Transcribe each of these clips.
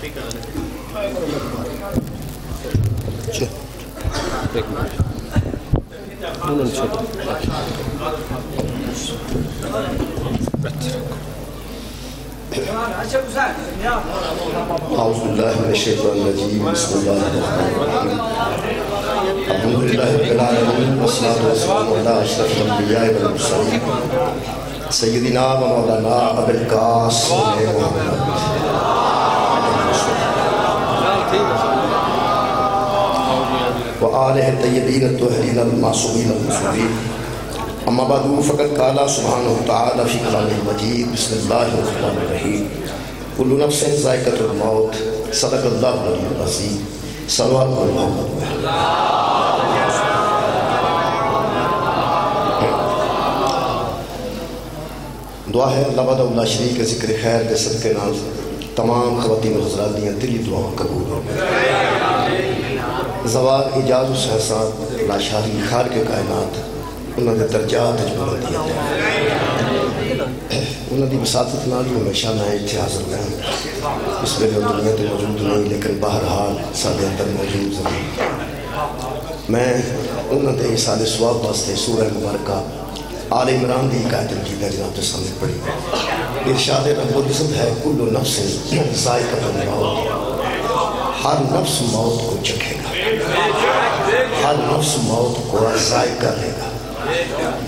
اعوذ باللہ من الشیطان الرجیم بسم اللہ الرحمن الرحیم الحمدللہ رب العالمین والصلاة والسلام علی اشرف الانبیاء والمرسلین سیدنا و مولانا ابی القاسم محمد وآلہ الطیبین الطاہرین المعصومین المصطفین اما بعد فقد قال سبحانہ وتعالی فی کلامہ المجید بسم اللہ الرحمن الرحیم کل نفس ذائقۃ الموت صدق اللہ العلی العظیم صلوات محمد دعا ہے اللہ وحدہ لا شریک ذکر خیر دے صدقے نال تمام خواتین و حضرات دیاں دلی دعاؤں قبول ہوں زوال اجاز و سہسان لاشاری خالق کائنات انہوں نے درجات اجمال دیا انہوں نے بساطت نال ہمیشہ میں اتھے حاضر رہا اس میں جو دنیا تے موجود نہیں لیکن بہرحال سادے اندر موجود ضرور میں انہوں نے سال سواب واسطے سورہ مبارکہ آل عمران دی قائد مجیدہ جناب تو سامنے پڑھی ارشاد رب العزت ہے کل نفس ذائقۃ الموت ہر نفس موت کو چکھے گا ہر نفس موت کو ذائقہ لے گا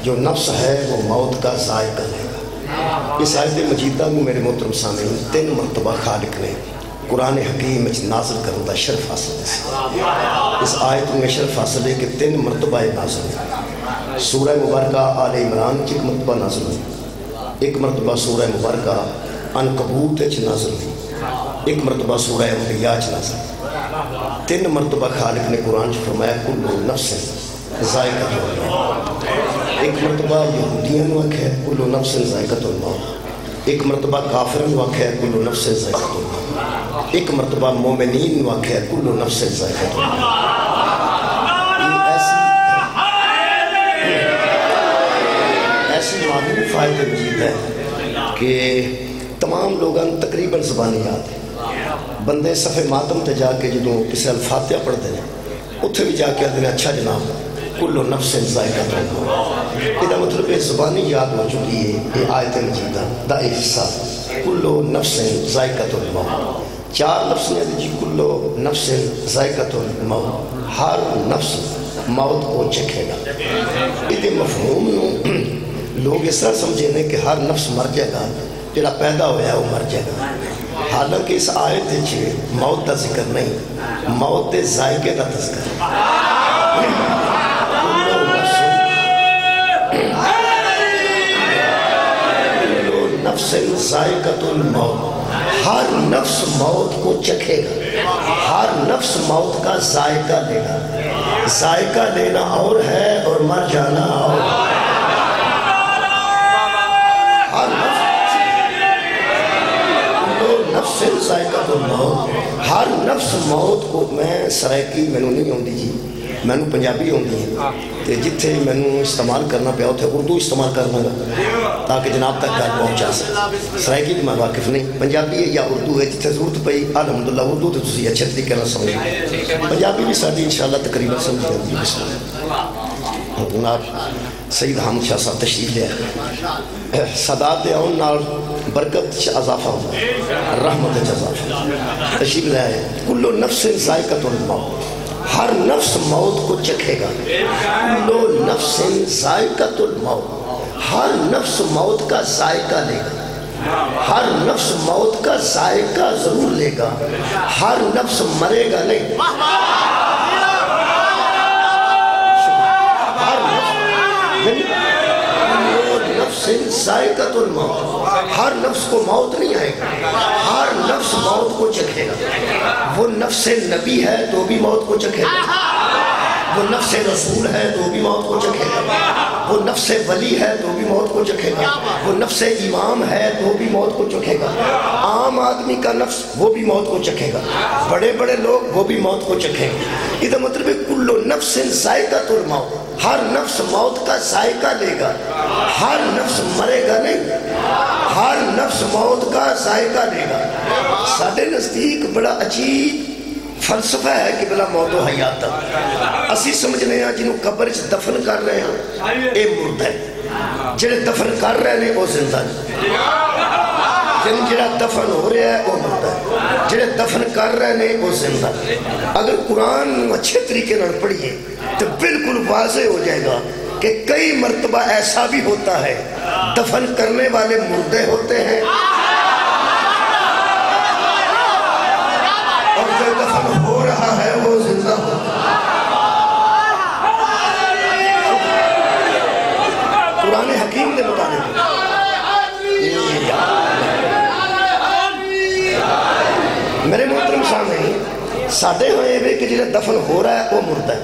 جو نفس ہے وہ موت کا ذائقہ لے گا اس آیت مجیدہ میں میرے محترم سامعین 3 مرتبہ خالق نے قرآن حکیم میں نازل کرنے کا شرف حاصل ہے اس آیت میں شرف حاصل ہے کہ 3 مرتبہ نازل ہے سورہ مبارکہ آل عمران کی 1 مرتبہ نازل ہوئی 1 مرتبہ سورہ مبارکہ عنکبوت نازل ہوئی 1 مرتبہ سورہ انبیاء نازل 3 مرتبہ خالق نے قرآن فرمایا کل نفس ذائقۃ الموت 1 مرتبہ یہودیاں نے آکھیا کل نفس ذائقۃ الموت 1 مرتبہ کافروں نے آکھیا کل نفس ذائقۃ الموت 1 مرتبہ مومنین نے آکھیا کل نفس ذائقۃ الموت ایسی معلوم فائدہ مجید ہے کہ تمام لوگاں تقریباً زبانی یاد ہے بندے صفحے ماتم تے جا کے جدوں کسی الفاتحہ پڑھتے ہیں اتھے بھی جا کے آدھے اچھا جناب کل نفس ذائقۃ الموت یہ مطلب ہے زبانی یاد ہو چکی ہے یہ آیت مجیدہ دا حصہ کل نفس ذائقۃ الموت 4 لفظ نے جی کل نفس ذائقۃ الموت ہر نفس موت کو چکھے گا یہ مفہوم لوگ اس طرح سمجھے کہ ہر نفس مر جائے گا جڑا پیدا ہوا ہے وہ مر جائے گا حالانکہ اس آیت موت کا ذکر نہیں موت کے ذائقے کا تذکر نفس ذائقۃ الموت ہر نفس موت کو چکھے گا ہر نفس موت کا ذائقہ لے گا ذائقہ لینا اور ہے اور مر جانا اور نفس ذائقۃ الموت ہر نفس موت کو میں سرائکی مینوں نہیں آتی جی مینوں پنجابی آتی ہے تو جتھے مینوں استعمال کرنا پیا اتنے اردو استعمال کرنا گا تاکہ جناب تک گل پہنچا سکے سرائکی میں واقف نہیں پنجابی ہے یا اردو ہے جتھے ضرورت پئی الحمدللہ اردو تو تسی اچھے طریقے نال سمجھ پنجابی بھی ساری انشاءاللہ تقریباً سمجھ جاتی ہے جناب سید حامد شاہ صاحب تشریف لے سادات دے آن نال برکت اضافہ ہوتا ہے رحمت اضافہ تشریف لے آئے کل نفس ذائقۃ الموت ہر نفس موت کو چکھے گا کل نفس ذائقۃ الموت ہر نفس موت کا ذائقہ لے گا ہر نفس موت کا ذائقہ ضرور لے گا ہر نفس مرے گا نہیں ذائقۃ الموت ہر نفس کو موت نہیں آئے گا ہر نفس موت کو چکھے گا وہ نفس نبی ہے تو بھی موت کو چکھے گا وہ نفس رسول ہے تو بھی موت کو چکھے گا وہ نفس ولی ہے تو بھی موت کو چکھے گا وہ نفس امام ہے تو بھی موت کو چکھے گا عام آدمی کا نفس وہ بھی موت کو چکھے گا بڑے بڑے لوگ وہ بھی موت کو چکھیں گے یہ مطلب ہے کل نفس ذائقۃ الموت ہر نفس موت کا ذائقہ لے گا ہر نفس مرے گا نہیں ہر نفس موت کا ذائقہ لے گا ساڈے نزدیک بڑا عجیب فلسفہ ہے کہ بلا موت و حیات دا اسی سمجھنے ہیں جنہوں قبر چ دفن کر رہے ہیں اے مرد ہے، جڑے دفن کر رہے ہیں وہ زندہ ہے، جڑا دفن ہو رہا ہے وہ مرد ہے، جڑے دفن کر رہے ہیں وہ زندہ ہے۔ اگر قرآن اچھے طریقے نہ پڑھیے تو بالکل واضح ہو جائے گا کہ کئی مرتبہ ایسا بھی ہوتا ہے دفن کرنے والے مردے ہوتے ہیں اور جو دفن ہو رہا ہے وہ زندہ ہوتا ہے۔ قرآن حکیم نے بتانے کو میرے محترم سامنے ساڑھے ہوئے بھی کہ جنہیں دفن ہو رہا ہے وہ مردہ ہے،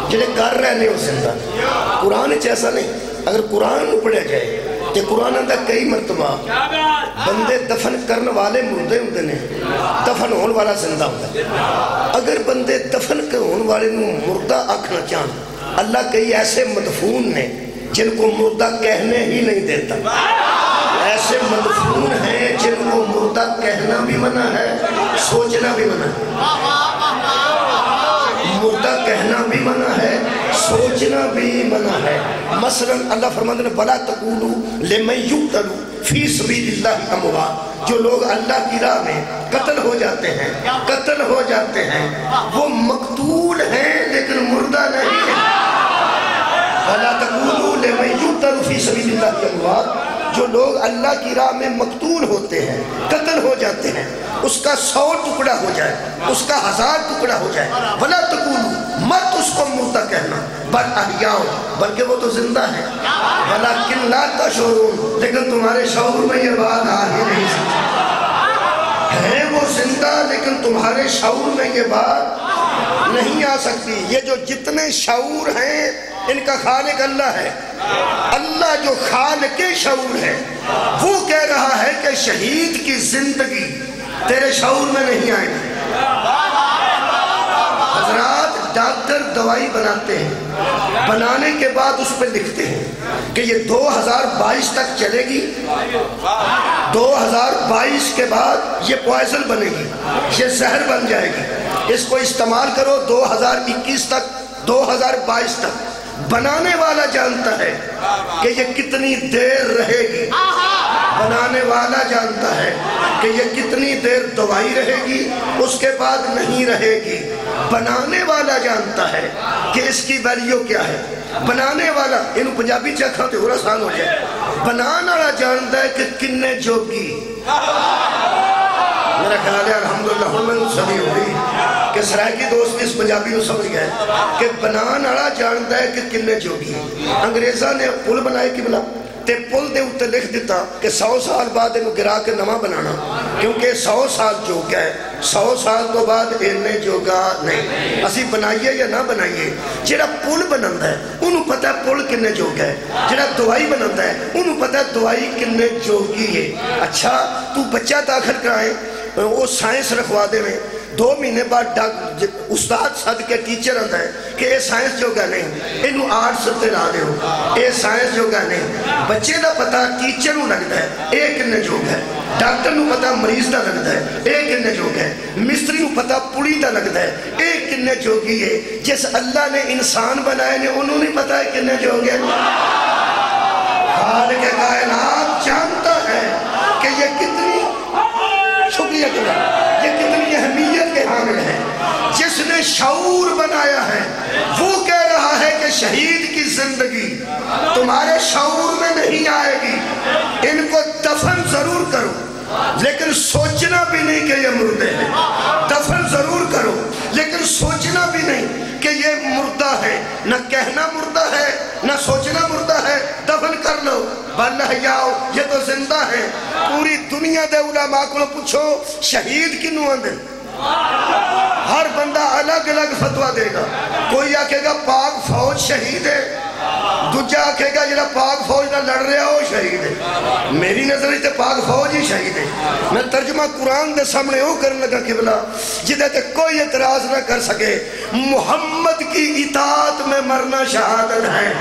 جنہیں کر رہے نہیں وہ زندہ۔ قرآن ایسا نہیں، اگر قرآن پڑھے جائے کہ قرآن اندر کئی مرتبہ بندے دفن کرنے والے مردے ہوتے ہیں، دفن ہونے والا زندہ ہوتا ہے۔ اگر بندے دفن ہونے والے مردہ آکھنا چاہاں، اللہ کئی ایسے مدفون نے جن کو مردہ کہنے ہی نہیں دیتا، ایسے مدفون ہیں جن کو مردہ کہنا بھی منع ہے، سوچنا بھی منع ہے، مردہ کہنا بھی منع ہے، سوچنا بھی منع ہے۔ مثلا اللہ فرماتے ہیں بَلَا تَقُولُوا لِمَنْ يُقْتَلُوا فِي سَبِيلِ اللَّهِ أَمْوَاتٌ، جو لوگ اللہ کی راہ میں قتل ہو جاتے ہیں وہ مقتول ہیں لیکن مردہ نہیں ہیں۔ بَلَا تَقُولُوا لِمَنْ يُقْتَلُوا فِي سَبِيلِ اللَّهِ أَمْوَاتٌ، جو لوگ اللہ کی راہ میں مقتول ہوتے ہیں، قتل ہو جاتے ہیں، اس کا 100 ٹکڑا ہو جائے، اس کا 1000 ٹکڑا ہو جائے، وَلَا تَقُولُوا، مت اس کو مردہ کہنا، بل احیاء، بلکہ وہ تو زندہ ہے، وَلَكِنْ لَا تَشْعُرُونَ، لیکن تمہارے شعور میں یہ بات آ ہی نہیں سکتی، ہے وہ زندہ لیکن تمہارے شعور میں یہ بات نہیں آ سکتی۔ یہ جو جتنے شعور ہیں ان کا خالق اللہ ہے، اللہ جو خالق شعور ہے وہ کہہ رہا ہے کہ شہید کی زندگی تیرے شعور میں نہیں آئے گی۔ حضرات ڈاکٹر دوائی بناتے ہیں، بنانے کے بعد اس پہ لکھتے ہیں کہ یہ 2022 تک چلے گی، 2022 کے بعد یہ پوائزن بنے گی، یہ زہر بن جائے گی، اس کو استعمال کرو 2021 تک، 2022 تک۔ بنانے والا جانتا ہے کہ یہ کتنی دیر رہے گی، بنانے والا جانتا ہے کہ یہ کتنی دیر دوائی رہے گی، اس کے بعد نہیں رہے گی۔ بنانے والا جانتا ہے کہ اس کی ویلیو کیا ہے، بنانے والا، انہوں پنجابی چکھاں تے اور آسان ہو جائے، بنانا والا جانتا ہے کہ کنے جوگی۔ میرا خیال ہے الحمدللہ ہمیں صدی ہوئی کہ سرائکی دوست اس پنجابی کو سمجھ گئے کہ بنان آڑا جانتا ہے کہ کنے جوگی ہیں۔ انگریزہ نے پل بنائے کی بلا تے پل دے اُتے لکھ دیتا کہ 100 سال بعد انہوں گرا کے نمہ بنانا، کیونکہ 100 سال جوگا ہے، 100 سال تو بعد انہیں جوگا نہیں۔ اسی بنائیے یا نہ بنائیے، جڑا پل بناندہ ہے انہوں پتہ ہے پل کنے جوگا ہے، جڑا دوائی بناندہ ہے انہوں پتہ ہے دوائی کنے جوگی ہے۔ اچھا تو بچہ داخل کرائیں، وہ سائنس رکھوا دے میں 2 مہینے بعد استاد صد کے ٹیچر آتا ہے کہ اے سائنس جو گا نہیں، انہوں آرٹس سے لا دے ہو، اے سائنس جو گا نہیں۔ بچے دا پتا ٹیچر نو لگتا ہے اے کنے جو گا ہے، ڈاکٹر نو پتا مریض دا لگتا ہے اے کنے جو گا ہے، مستری نو پتا پوڑی دا لگتا ہے اے کنے جو گی ہے۔ جس اللہ نے انسان بنائے نے انہوں نے پتا ہے کنے جو گا ہے۔ خالق کائنات جانتا ہے کہ یہ کتنی شکریہ کرنا، یہ کتنی اہمیت کے حامل ہے۔ جس نے شعور بنایا ہے وہ کہہ رہا ہے کہ شہید کی زندگی تمہارے شعور میں نہیں آئے گی، ان کو دفن ضرور کرو لیکن سوچنا بھی نہیں کہ یہ مردے ہیں، دفن ضرور کرو لیکن سوچنا بھی نہیں کہ یہ مردہ ہے، نہ کہنا مردہ ہے نہ سوچنا مردہ ہے، دفن کر لو۔ بل احیاء، یہ تو زندہ ہے۔ پوری دنیا دے علماء کو پوچھو شہید کنوں آندے، ہر بندہ الگ الگ فتوہ دے گا۔ کوئی آکھے گا پاک فوج شہید ہے، دوجہ آکھے گا جنہا پاک فوج نہ لڑ رہا ہو شہید ہے۔ میری نظر تے پاک فوج ہی شہید ہے۔ میں ترجمہ قرآن دے سامنے ہو کرنے لگا قبلہ جدہ تے کوئی اعتراض نہ کر سکے، محمد کی اطاعت میں مرنا شہادت ہے۔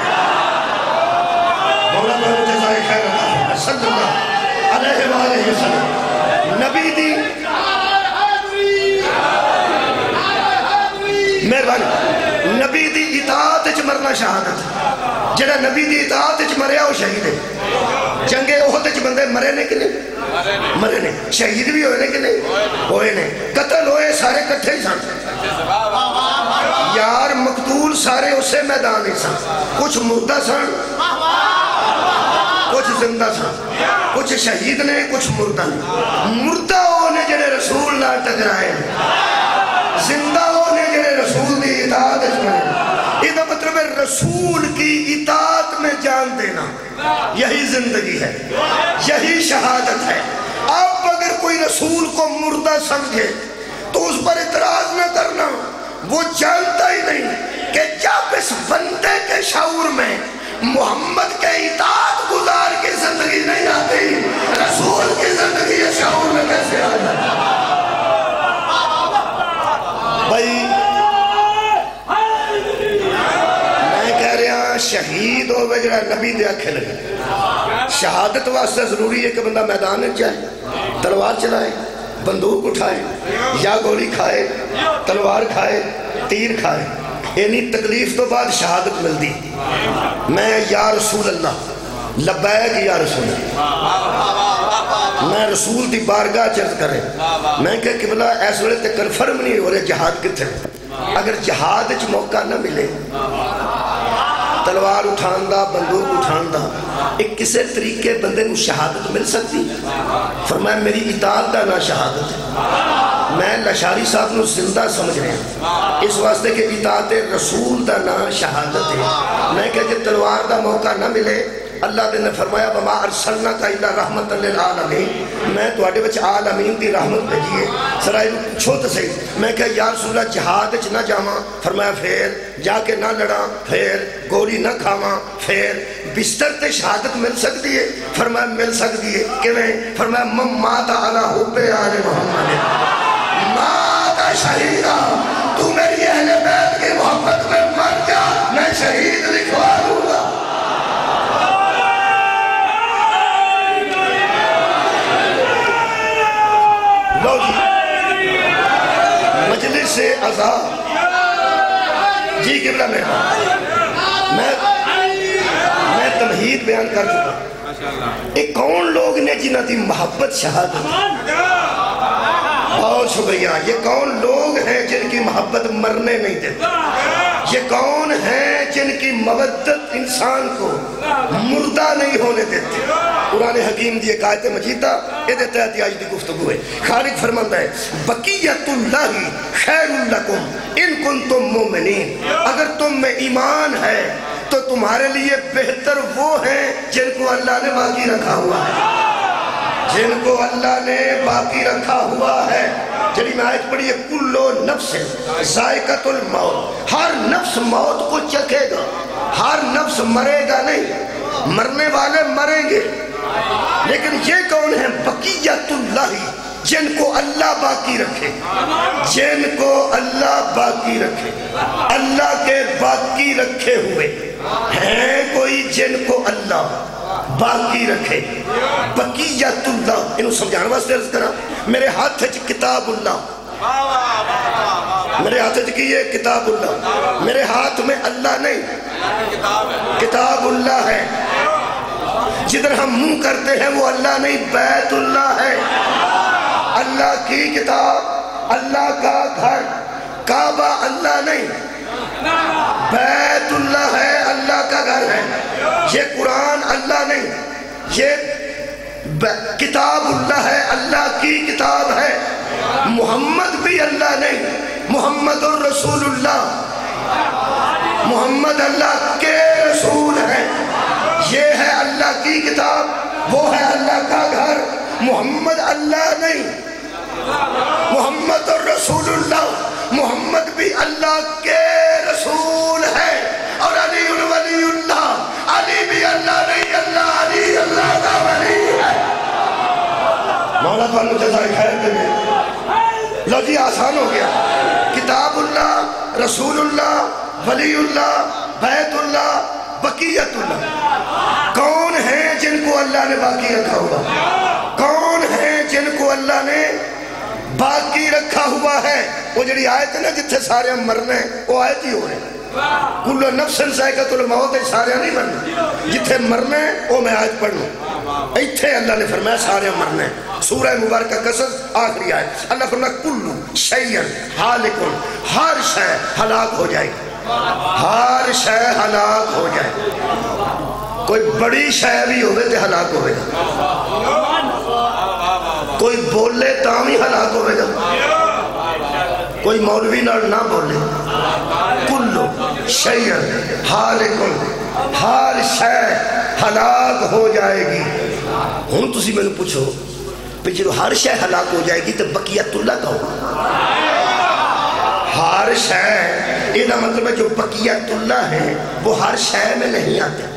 مولا بہت جزائے خیر اللہ صلی اللہ علیہ وآلہ وسلم نبی دی نام شہادت ہے۔ جڑا نبی دی اطاعت وچ مریا وہ شہید ہے۔ جنگ احد وچ بندے مرے نے کہ نہیں؟ مرے نے۔ شہید بھی ہوئے نے کہ نہیں؟ ہوئے نے۔ قتل ہوئے سارے کٹھے ہی سن، یار مقتول سارے اسے میدان ہی سن، کچھ مردہ سن کچھ زندہ سن، کچھ شہید نے کچھ مردہ نے۔ مردہ ہونے جڑے رسول نہ ٹکرائے، زندہ ہونے جڑے رسول دی اطاعت کریں۔ یہ مطلب ہے رسول کی اطاعت میں جان دینا، یہی زندگی ہے، یہی شہادت ہے۔ اب اگر کوئی رسول کو مردہ سمجھے تو اس پر اعتراض نہ کرنا، وہ جانتا ہی نہیں کہ جب اس بندے کے شعور میں محمد کے اطاعت گزار کی زندگی نہیں آتی، رسول کی زندگی یہ شعور میں کیسے آ جاتی؟ بھائی میں کہہ رہا شہید ہو جڑا نبی دے آنکھیں لگے۔ شہادت واسطے ضروری ہے کہ بندہ میدان میں جائے، تلوار چلائے، بندوق اٹھائے، یا گولی کھائے، تلوار کھائے، تیر کھائے۔ یعنی تکلیف تو بعد شہادت مل دی۔ میں یا رسول اللہ لبیک یا رسول اللہ، میں رسول دی بارگاہ چرد کرے، میں کہ قبلہ ایس ویلے تے کنفرم نہیں ہو رہے جہاد کتھے۔ اگر جہاد اچ موقع نہ ملے، تلوار اٹھان دا، بندوق اٹھان دا، ایک کسے طریقے بندے کو شہادت مل سکتی؟ فرمایا میری اطاعت دا نہ شہادت ہے۔ میں لشاری صاحب نو زندہ سمجھ رہے ہیں اس واسطے کہ اطاعت رسول دا نہ شہادت ہے۔ میں کہ جب تلوار دا موقع نہ ملے، اللہ نے فرمایا وَمَا أَرْسَلْنَاكَ إِلَّا رَحْمَةً لِلْعَالَمِينَ، میں تواڈے وچ عالمین دی رحمت بھیجیے۔ سرائی پوچھو تو صحیح، میں کہ یا رسول اللہ جہاد وچ نہ جاواں، فرمایا پھر جا کے نہ لڑاں، پھر گولی نہ کھاواں، پھر بستر تے شہادت مل سکتی ہے؟ فرمایا مل سکتی ہے۔ کیویں؟ فرمایا مَن مَاتَ عَلَىٰ حُبِّ آلِ محمد مات شہیدہ، تو میری اہل بیت کی محبت میں مر جا، میں شہید لکھوا دوں گا۔ لو جی مجلس عزا جی قبلہ میں تمہید بیان کر چکا۔ ایک کون لوگ نے جنہ دی محبت شہادت؟ بہت شکریہ۔ یہ کون لوگ ہیں جن کی محبت مرنے نہیں دیتے؟ یہ کون ہیں جن کی مودت انسان کو مردہ نہیں ہونے دیتے؟ قرآن حکیم دی ایک آیت مجیدہ یہ تحت آج دی گفتگو ہے۔ خالق فرماتا ہے بقیت اللہ خیر لکم ان کنتم مومنین، اگر تم میں ایمان ہے تو تمہارے لیے بہتر وہ ہیں جن کو اللہ نے باقی رکھا ہوا ہے، جن کو اللہ نے باقی رکھا ہوا ہے۔ جنہی میں آیت پڑھی ہے کلو نفس ذائقۃ الموت، ہر نفس موت کو چکھے گا، ہر نفس مرے گا نہیں، مرنے والے مریں گے۔ لیکن یہ کون ہیں؟ بقیت اللہ، جن کو اللہ باقی رکھے، جن کو اللہ باقی رکھے۔ اللہ کے باقی رکھے ہوئے ہیں کوئی جن کو اللہ باقی رکھے؟ بقیت اللہ، انہوں سمجھانے واسطے عرض کرا، میرے ہاتھ کتاب اللہ، میرے ہاتھ کی یہ کتاب اللہ، میرے ہاتھ میں اللہ نہیں، کتاب اللہ ہے۔ جدھر ہم منہ کرتے ہیں وہ اللہ نہیں، بیت اللہ ہے۔ اللہ کی کتاب، اللہ کا گھر، کعبہ اللہ نہیں، بیت اللہ ہے، اللہ کا گھر ہے۔ یہ قرآن اللہ نہیں، یہ کتاب اللہ ہے، اللہ کی کتاب ہے۔ محمد بھی اللہ نہیں، محمد الرسول اللہ، محمد اللہ کے رسول ہیں۔ یہ ہے اللہ کی کتاب، وہ ہے اللہ کا گھر۔ محمد اللہ نہیں، محمد الرسول اللہ، محمد بھی اللہ کے رسول ہے۔ اور علی ولی اللہ، علی بھی اللہ نہیں، اللہ علی اللہ کا ولی ہے۔ مولا تعالیٰ جزائے خیر دے۔ لو جی آسان ہو گیا، کتاب اللہ، رسول اللہ، ولی اللہ، بیت اللہ، بقیت اللہ۔ کون ہیں جن کو اللہ نے باقی رکھا ہوا؟ کون ہیں جن کو اللہ نے باقی رکھا ہوا ہے؟ وہ جڑی آیت ہے نا جتھے سارے ہم مرنے ہیں، وہ آیت ہی ہو رہے ہیں۔ کل نفس ذائقۃ الموت سارے نہیں مرنا، جتھے مرنا ہے وہ میں آج پڑھنا، ایتھے اللہ نے فرمایا سارے مرنا ہے۔ سورہ مبارکہ قصص آخری آیت، اللہ فرمایا کل شیء ہالک، ہر شے ہلاک ہو جائے گی، ہر شے ہلاک ہو جائے گی۔ کوئی بڑی شے بھی ہوئے تے ہلاک ہوئے گا، کوئی بولے تاں بھی ہلاک ہوئے گا، کوئی مولوی نہ بولے۔ کلو شیء ہالک، ہر شے ہلاک ہو جائے گی۔ ہن تسی میں نے پوچھو کہ جو ہر شے ہلاک ہو جائے گی تو بقیت اللہ کا ہوگا؟ ہر شے، یہ مطلب ہے جو بقیت اللہ ہے وہ ہر شے میں نہیں آتے۔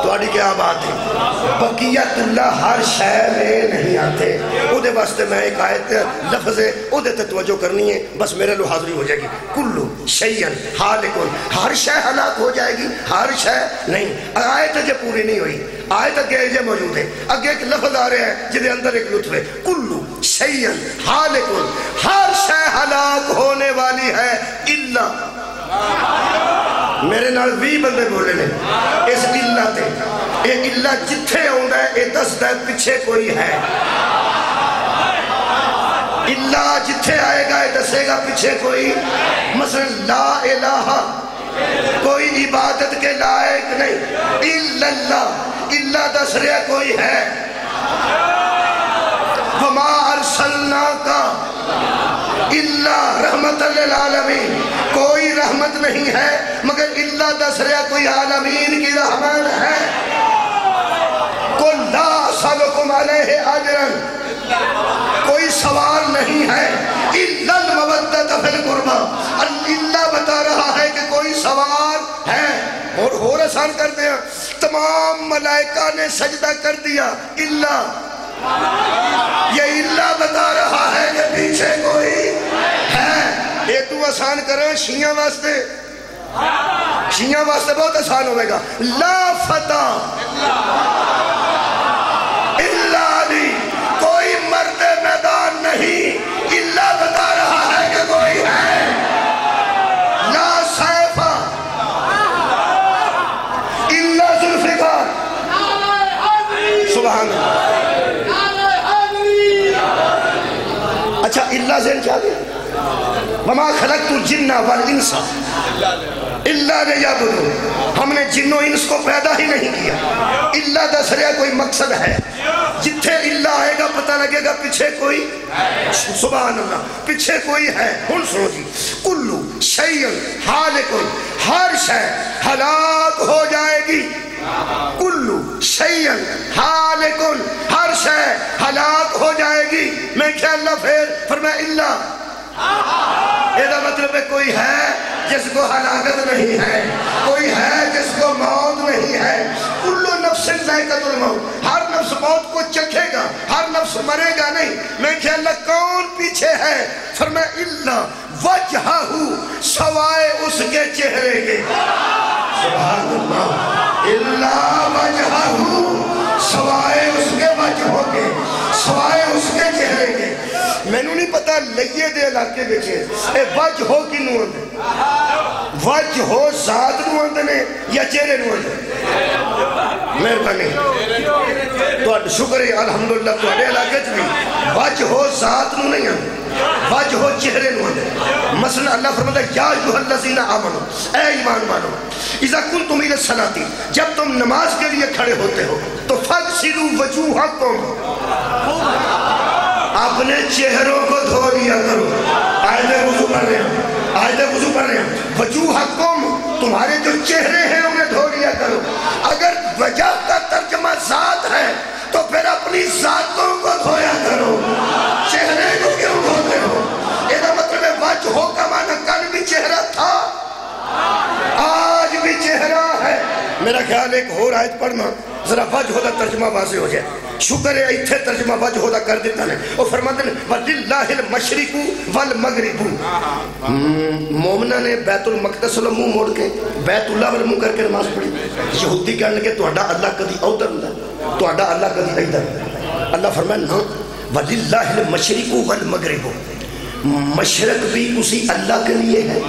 تھوڑی کیا بات ہے؟ بقیت اللہ ہر شے میں نہیں آتے۔ او دے واسطے میں ایک آیت لفظ ہے او دے تے توجہ کرنی ہے، بس میرے لو حاضری ہو جائے گی۔ کلو شیء ہالک، ہر شے ہلاک ہو جائے گی، ہر شے نہیں۔ آیت جو پوری نہیں ہوئی، آیت اگے جو موجود ہے، اگے ایک لفظ آ رہا ہے جدے اندر ایک لطف ہے۔ کلو شیء ہالک، ہر شے ہلاک ہونے والی ہے الا، میرے نال 20 بندے بولے نے اس اللہ تے، اے اللہ جتھے آندا ہے اے دسدا ہے پیچھے کوئی ہے۔ اللہ جتھے آئے گا اے دسے گا پیچھے کوئی، مثلا لا الہ، کوئی عبادت کے لائق نہیں، الا اللہ، اللہ دس رہا کوئی ہے۔ وما ارسلناک الا رحمت للعالمین، کوئی رحمت نہیں ہے مگر اللہ دس رہا کوئی عالمین کی رحمت ہے۔ قل لا اسألکم علیہ اجرا، کوئی سوال نہیں ہے، الا المودۃ فی القربى، اللہ بتا رہا ہے کہ کوئی سوال ہے۔ اور آسان کرتے ہیں، تمام ملائکہ نے سجدہ کر دیا الا، یہ اللہ بتا رہا ہے کہ پیچھے کوئی ہے۔ یہ تو آسان کریں شیعہ واسطے، شیعہ واسطے بہت آسان ہوئے گا۔ لا فتح الا علی، کوئی مرد میدان نہیں، اللہ بتا رہا ہے کہ کوئی ہے۔ لا سیف الا ذوالفقار، سبحان اللہ۔ اچھا اللہ ذہن کیا گیا؟ وما خلقت الجن والانس الا لیعبدون، ہم نے جن و انس کو پیدا ہی نہیں کیا، اللہ دس رہا کوئی مقصد ہے۔ جتھے اللہ آئے گا پتہ لگے گا پیچھے کوئی، سبحان اللہ، پیچھے کوئی ہے۔ ہن سنو جی، کلو شیء ہالک، ہر شے ہلاک ہو جائے گی۔ کلو شیء ہالک، ہر شے ہلاک ہو جائے گی۔ میں کیا اللہ پھر فرمایا اللہ، یہ مطلب ہے کوئی ہے جس کو ہلاکت نہیں ہے، کوئی ہے جس کو موت نہیں ہے۔ کل نفس ذائقۃ الموت، ہر نفس موت کو چکھے گا، ہر نفس مرے گا نہیں۔ میں کہ اللہ کون پیچھے ہے؟ فرمایا اللہ وجہہ، سوائے اس کے چہرے کے، سبحان اللہ، اللہ وجہہ، سوائے اس کے وجہ کے، سوائے اس کے چہرے کے۔ میں نو نہیں پتا لئیے دے علاقے بیچے اے وجہ ہو کی نو اندے، وجہ ہو ذات نو اندے نے یا چہرے نو اندے؟ مہربانی تو شکر ہے الحمدللہ تو اڈے علاقے بھی وجہ ہو ذات نو نہیں اندے، وجہ ہو چہرے نو اندے۔ مثلا اللہ فرماتا ہے یا ایھا الذین آمنوا، اے ایمان والو، اذا کنتم الی الصلاۃ، جب تم نماز کے لیے کھڑے ہوتے ہو تو فاغسلوا وجوہکم، اپنے چہروں کو دھو لیا کرو۔ آیت وضو پڑھ رہے ہیں، آیت وضو پڑھ رہے ہیں، وجوہکم، تمہارے جو چہرے ہیں انہیں دھو لیا کرو۔ اگر وجہ کا ترجمہ ذات ہے تو پھر اپنی ذاتوں کو دھویا کرو، چہرے کو کیوں دھوتے ہو؟ یہ مطلب ہے وجہ کا معنی کل بھی چہرہ تھا، آج بھی چہرہ ہے۔ میرا خیال ایک اور آیت پڑھنا ذرا وجہ دا ترجمہ واضح ہو جائے۔ شکر ہے ایتھے ترجمہ وجہ دا کر دیتا ہے، وہ فرماتے ہیں وَلِلَّهِ الْمَشْرِقُ وَالْمَغْرِبُ، مومنہ نے بیت المقدس والوں منہ موڑ کے بیت اللہ والوں منہ کر کے نماز پڑھی۔ یہودی کہنے لگے تو اڈا اللہ کدی ادھر ہوندا، تو اڈا اللہ کدی ادھر۔ اللہ فرمایا نا وَلِلَّهِ الْمَشْرِقُ وَالْمَغْرِبُ، مشرق بھی اسی اللہ کے لیے ہے،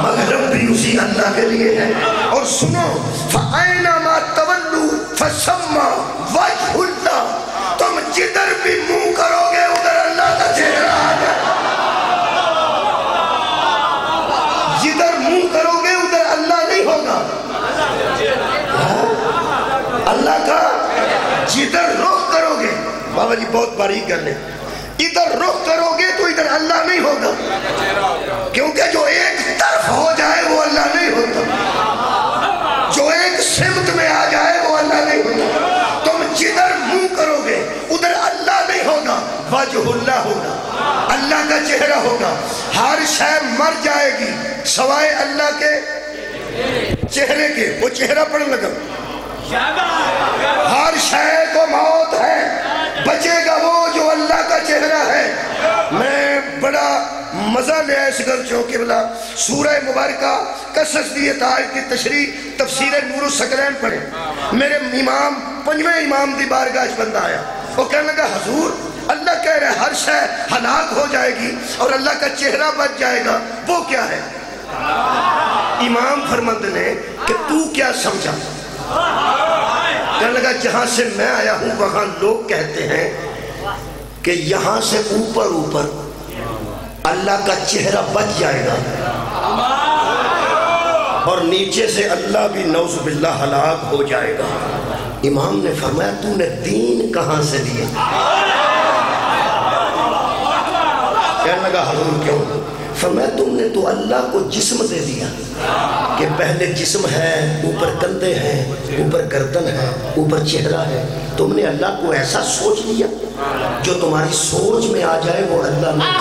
مغرب بھی اسی اللہ کے لیے ہے۔ اور سنو، فَأَيْنَمَا تَوَلُّوا فَثَمَّ وَجْهُ اللَّهِ، تم جدھر بھی منہ کرو گے ادھر اللہ کا چہرہ آ جائے، جدھر منہ کرو گے ادھر اللہ نہیں ہوگا، اللہ کا جدھر رخ کرو گے، بابا جی بہت باریک کر لیں، ادھر رخ کرو گے تو ادھر اللہ نہیں ہوگا، کیونکہ جو ایک طرف ہو جائے وہ اللہ نہیں ہوتا، جو ایک سمت میں آ جائے وہ اللہ نہیں ہوتا۔ تم جدھر منہ کرو گے ادھر اللہ نہیں ہوگا، وجہ اللہ ہوگا، اللہ کا چہرہ ہوگا۔ ہر شے مر جائے گی سوائے اللہ کے چہرے کے، وہ چہرہ پڑھ لگا، ہر شے کو موت ہے، بچے گا وہ جو اللہ کا چہرہ ہے۔ میں بڑا مزہ لیا اس گھر چونکہ بلا سورہ مبارکہ قصص دی آیت کی تشریح تفسیر نور الثقلین پڑھے، میرے امام پنجویں امام دی بارگاہ بندہ آیا، وہ کہنے لگا حضور اللہ کہہ رہے ہر شے ہلاک ہو جائے گی اور اللہ کا چہرہ بچ جائے گا، وہ کیا ہے؟ امام فرماتے نے کہ تو کیا سمجھا؟ کہنے لگا جہاں سے میں آیا ہوں وہاں لوگ کہتے ہیں کہ یہاں سے اوپر اللہ کا چہرہ بچ جائے گا اور نیچے سے اللہ بھی نعوذ باللہ ہلاک ہو جائے گا۔ امام نے فرمایا تو نے دین کہاں سے لیا؟ کہنے لگا حضور کیوں؟ فرمایا تم نے تو اللہ کو جسم دے دیا کہ پہلے جسم ہے، اوپر کندھے ہیں، اوپر گردن ہے، اوپر چہرہ ہے، تم نے اللہ کو ایسا سوچ لیا جو تمہاری سوچ میں آ جائے وہ اللہ نہیں،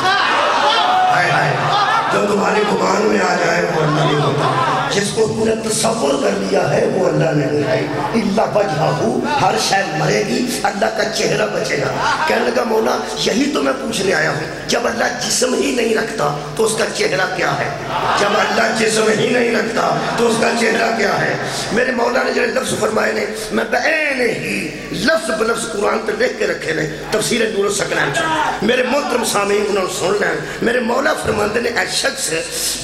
جو تمہارے گمان میں آ جائے وہ اللہ نہیں ہوتا، جس کو تم نے تصور کر لیا ہے وہ اللہ نہیں ہے۔ اللہ وجہہ، ہر شے مرے گی اللہ کا چہرہ بچے گا۔ کہنے لگا مولا یہی تو میں پوچھنے آیا ہوں، جب اللہ جسم ہی نہیں رکھتا تو اس کا چہرہ کیا ہے؟ جب اللہ جسم ہی نہیں رکھتا تو اس کا چہرہ کیا ہے؟ میرے مولا نے جو لفظ فرمائے نے میں بعین ہی لفظ بلفظ قرآن پہ لکھ کے رکھے نے تفسیر نور الثقلین سے، میرے محترم سامعین انہوں نے سن لیں۔ میرے مولا فرماتے نے اے شخص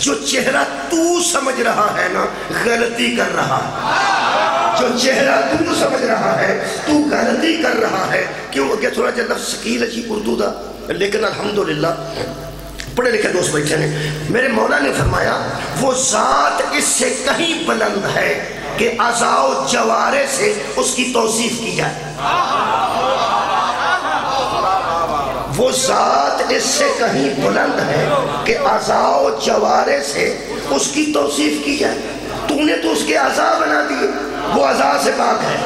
جو چہرہ تو سمجھ رہا ہے نا غلطی کر رہا ہے، جو چہرہ تو سمجھ رہا ہے تو غلطی کر رہا ہے۔ کیوں کہ تھوڑا جا لفظ ثقیل ہے جی اردو دا، لیکن الحمدللہ پڑھے لکھے دوست بیٹھے نے۔ میرے مولا نے فرمایا وہ ذات اس سے کہیں بلند ہے کہ اعضاء و جوارے سے اس کی توصیف کی جائے، وہ ذات اس سے کہیں بلند ہے کہ اعضاء و جوارے سے اس کی توصیف کی جائے۔ تو نے تو اس کے اعضاء بنا دیے، وہ اعضاء سے پاک ہے،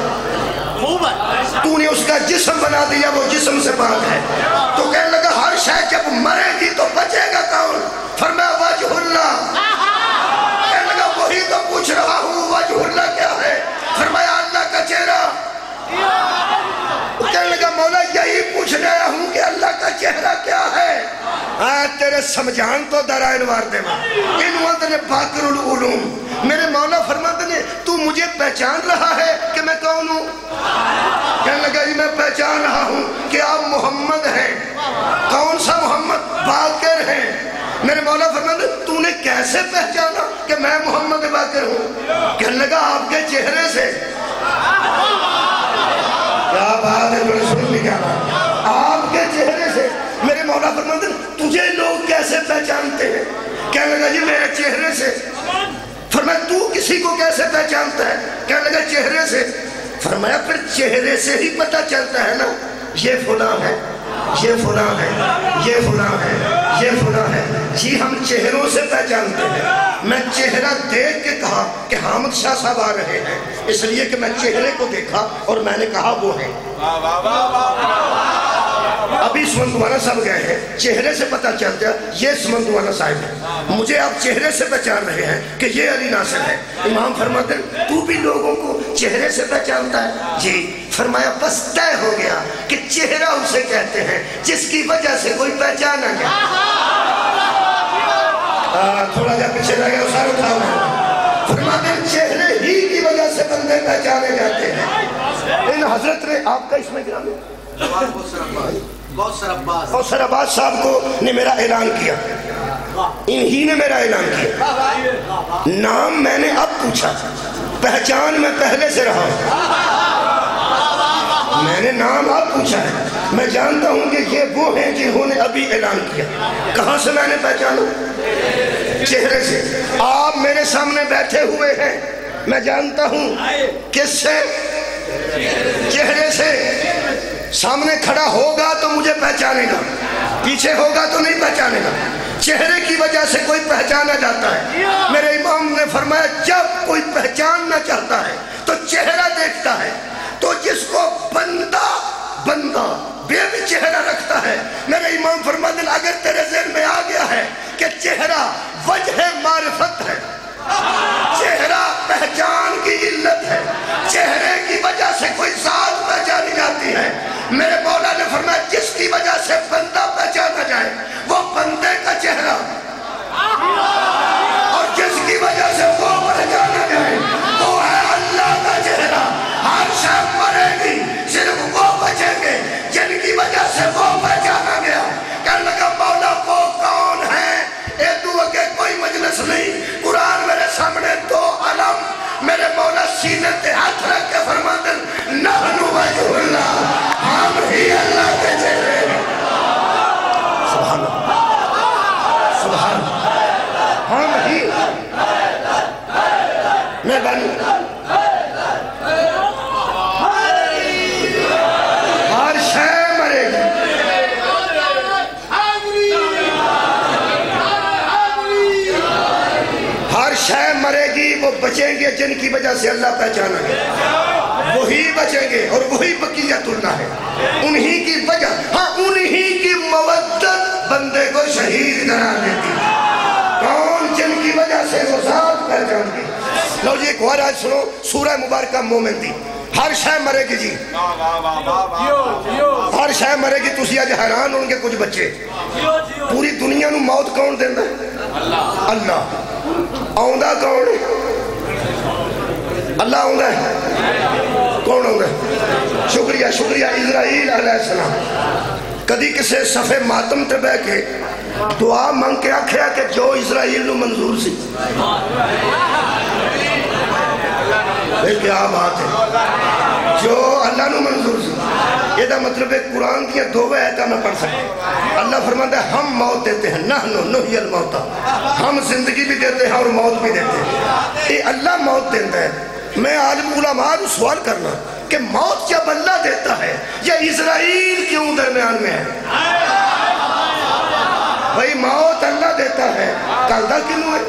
تو نے اس کا جسم بنا دیا، وہ جسم سے پاک ہے۔ تو کہنے لگا ہر شے جب مرے گی تو بچے گا کون؟ فرمایا وجہ اللہ۔ کہنے لگا وہی تو پوچھ رہا ہوں وجہ اللہ کیا ہے؟ فرمایا اللہ کا چہرہ۔ کہنے لگا مولا یہی پوچھ رہا ہوں کہ اللہ کا چہرہ کیا ہے؟ تیرے سمجھان تو درائن وار دے ماں انہوں نے باقر العلوم۔ میرے مولا فرماتے نے تو مجھے پہچان رہا ہے کہ میں کون ہوں؟ کہنے لگا جی میں پہچان رہا ہوں کہ آپ محمد ہیں۔ کون سا محمد؟ باقر ہیں۔ میرے مولا فرماتے تو نے کیسے پہچانا کہ میں محمد باقر ہوں؟ کہنے لگا آپ کے چہرے سے۔ کیا بات ہے، بڑے سن لکھا آپ کے چہرے سے۔ میرے مولا فرماتے تجھے لوگ کیسے پہچانتے ہیں؟ کہنے لگا جی میرے چہرے سے۔ فرمایا تو کسی کو کیسے پہچانتا ہے؟ کہنے لگا چہرے سے۔ فرمایا پھر چہرے سے ہی پتہ چلتا ہے نا یہ فلاں ہے، یہ فلاں ہے، یہ فلاں ہے، یہ فلاں ہے۔ جی ہم چہروں سے پہچانتے ہیں۔ میں چہرہ دیکھ کے کہا کہ حامد شاہ صاحب آ رہے ہیں، اس لیے کہ میں چہرے کو دیکھا اور میں نے کہا وہ ہے۔ ابھی سمندوانا صاحب گئے ہیں، چہرے سے پتہ چلتا ہے یہ سمندوانا صاحب ہے، مجھے آپ چہرے سے پہچان رہے ہیں کہ یہ علی ناصر ہے۔ امام فرماتے ہیں تو بھی لوگوں کو چہرے سے پہچانتا ہے؟ جی۔ فرمایا بس طے ہو گیا کہ چہرہ اسے کہتے ہیں جس کی وجہ سے کوئی پہچانا گیا۔ تھوڑا جا پیچھے رہ گیا سارا اٹھاؤ۔ فرماتے ہیں چہرے ہی کی وجہ سے بندے پہچانے جاتے ہیں۔ ان حضرت نے آپ کا اس میں گرامی کوثر عباس صاحب کو نے میرا اعلان کیا، انہی نے میرا اعلان کیا۔ نام میں نے اب پوچھا، پہچان میں پہلے سے رہا ہوں، میں نے نام اب پوچھا ہے، میں جانتا ہوں کہ یہ وہ ہیں جنہوں نے ابھی اعلان کیا۔ کہاں سے میں نے پہچانا؟ چہرے سے۔ آپ میرے سامنے بیٹھے ہوئے ہیں، میں جانتا ہوں کس سے؟ چہرے سے۔ سامنے کھڑا ہوگا تو مجھے پہچانے گا، پیچھے ہوگا تو نہیں پہچانے گا۔ چہرے کی وجہ سے کوئی پہچانا جاتا ہے۔ میرے امام نے فرمایا جب کوئی پہچاننا چاہتا ہے تو چہرہ دیکھتا ہے، تو جس کو بندہ بے بھی چہرہ رکھتا ہے، میرے امام فرماتے ہیں اگر تیرے ذہن میں آ گیا ہے کہ چہرہ وجہ معرفت ہے، چہرہ پہچان کی علت ہے، چہرے کی وجہ سے کوئی ذات پہچانی جاتی ہے، میرے مولا نے فرمایا جس کی وجہ سے بندہ پہچانا جائے وہ بندے کا چہرہ، اور جس کی وجہ سے وہ پہچانا جائے وہ ہے اللہ کا چہرہ۔ ہر شخص مرے گی، صرف وہ بچیں گے جن کی وجہ سے وہ پہچانا گیا۔ کہنے لگا مولا وہ کون ہے؟ ایدو اگے کوئی مجلس نہیں، قرآن میرے سامنے دو علم، میرے مولا سینے تے ہاتھ رکھ کے فرماتے ہیں نحن وجہ اللہ، ہم ہی اللہ کے چہرے۔ سبحان اللہ، سبحان اللہ، ہم ہی میں بنی ہر شے مرے گی، ہر شے مرے گی، وہ بچیں گے جن کی وجہ سے اللہ پہچانا گیا، وہی بچیں گے اور وہی بقیت اللہ ہے، انہی کی وجہ، ہاں انہی کی مودت بندے کو شہید قرار دیتی ہے۔ کون؟ جن کی وجہ سے وہ ذات پہچان گئی۔ لو جی ایک اور آج سنو، سورہ مبارکہ مومن دی، ہر شے مرے گی جی، ہر شے مرے گی۔ تسی آج حیران ہوں گے کچھ بچے، پوری دنیا نو موت کون دیندہ ہے؟ اللہ۔ آؤندہ کون ہے؟ اللہ آؤندہ ہے؟ کون آؤندہ ہے؟ شکریہ شکریہ اسرائیل علیہ السلام کدی کسے صفحے ماتم تے بے کے دعا مانگ کے آکھیا کہ جو اسرائیل نو منظور سی؟ کیا بات ہے، جو اللہ نو منظور سی۔ یہ دا مطلب ہے قرآن کی دو آیتاں میں پڑھ سکتے۔ اللہ فرماتا ہے ہم موت دیتے ہیں، نحن نحیی الموتى، ہم زندگی بھی دیتے ہیں اور موت بھی دیتے ہیں۔ یہ اللہ موت دیتا ہے۔ میں عالم علماء کو سوال کرنا کہ موت جب اللہ دیتا ہے یا اسرائیل کیوں درمیان میں ہے؟ بھئی موت اللہ دیتا ہے، کلدہ کیوں ہے؟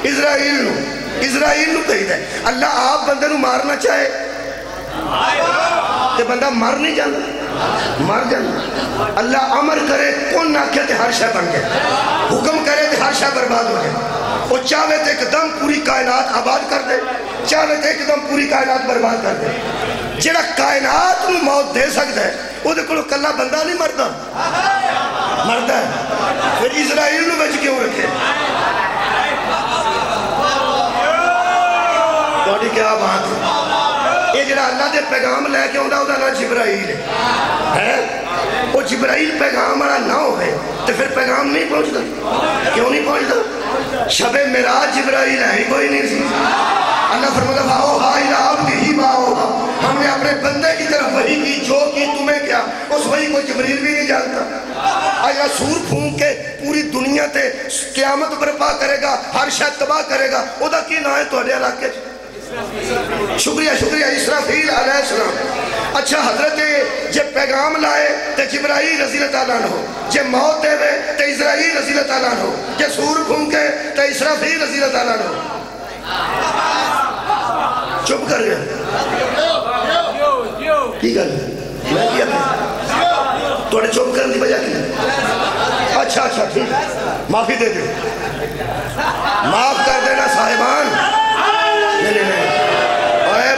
اسرائیل نو کہی دے۔ اللہ آپ بندے نو مارنا چاہے کہ بندہ مر نہیں جانا، مر جانا۔ اللہ امر کرے کون نہ کہتے ہر شے بن گئے، حکم کرے تو ہر شے برباد ہو جائے۔ وہ چاہے تو ایک دم پوری کائنات آباد کر دے، چاہے تو ایک دم پوری کائنات برباد کر دے۔ جڑا کائنات نو موت دے سکتا ہے وہ دے کلو کلا بندہ نہیں مردا، مردا ہے۔ پھر اسرائیل نو بچ کیوں رکھے؟ توڑی کیا بات ہے؟ یہ جڑا اللہ دے پیغام لے کے ہوندہ ہوتا نا جبرائیل ہے، وہ جبرائیل پیغام والا نہ ہوئے تو پھر پیغام نہیں پہنچتا۔ کیوں نہیں پہنچتا؟ شب معراج جبرائیل ہے ہی کوئی نہیں سی۔ اللہ فرماتا فاوحا الی عبدہ ما اوحی، ہم نے اپنے بندے کی طرف وحی کی جو کی تمہیں کیا، اس وحی کو جبرائیل بھی نہیں جانتا۔ آیا سور پھونک کے پوری دنیا تے قیامت برپا کرے گا، ہر شے تباہ کرے گا، او دا کی نہ ہے تو علاقے۔ شکریہ شکریہ اسرافیل علیہ السلام۔ اچھا حضرت جے پیغام لائے تے جبرائیل رضی اللہ تعالیٰ عنہ، جے موت دے وے تے اسرائیل رضی اللہ تعالیٰ عنہ، جے سور پھونکے تے اسرافیل رضی اللہ تعالیٰ عنہ۔ چپ کر گیا کی گل میں کیا توڑے چپ کرنے دی وجہ کی؟ اچھا ٹھیک، معافی دے دے، معاف کر دینا صاحبان۔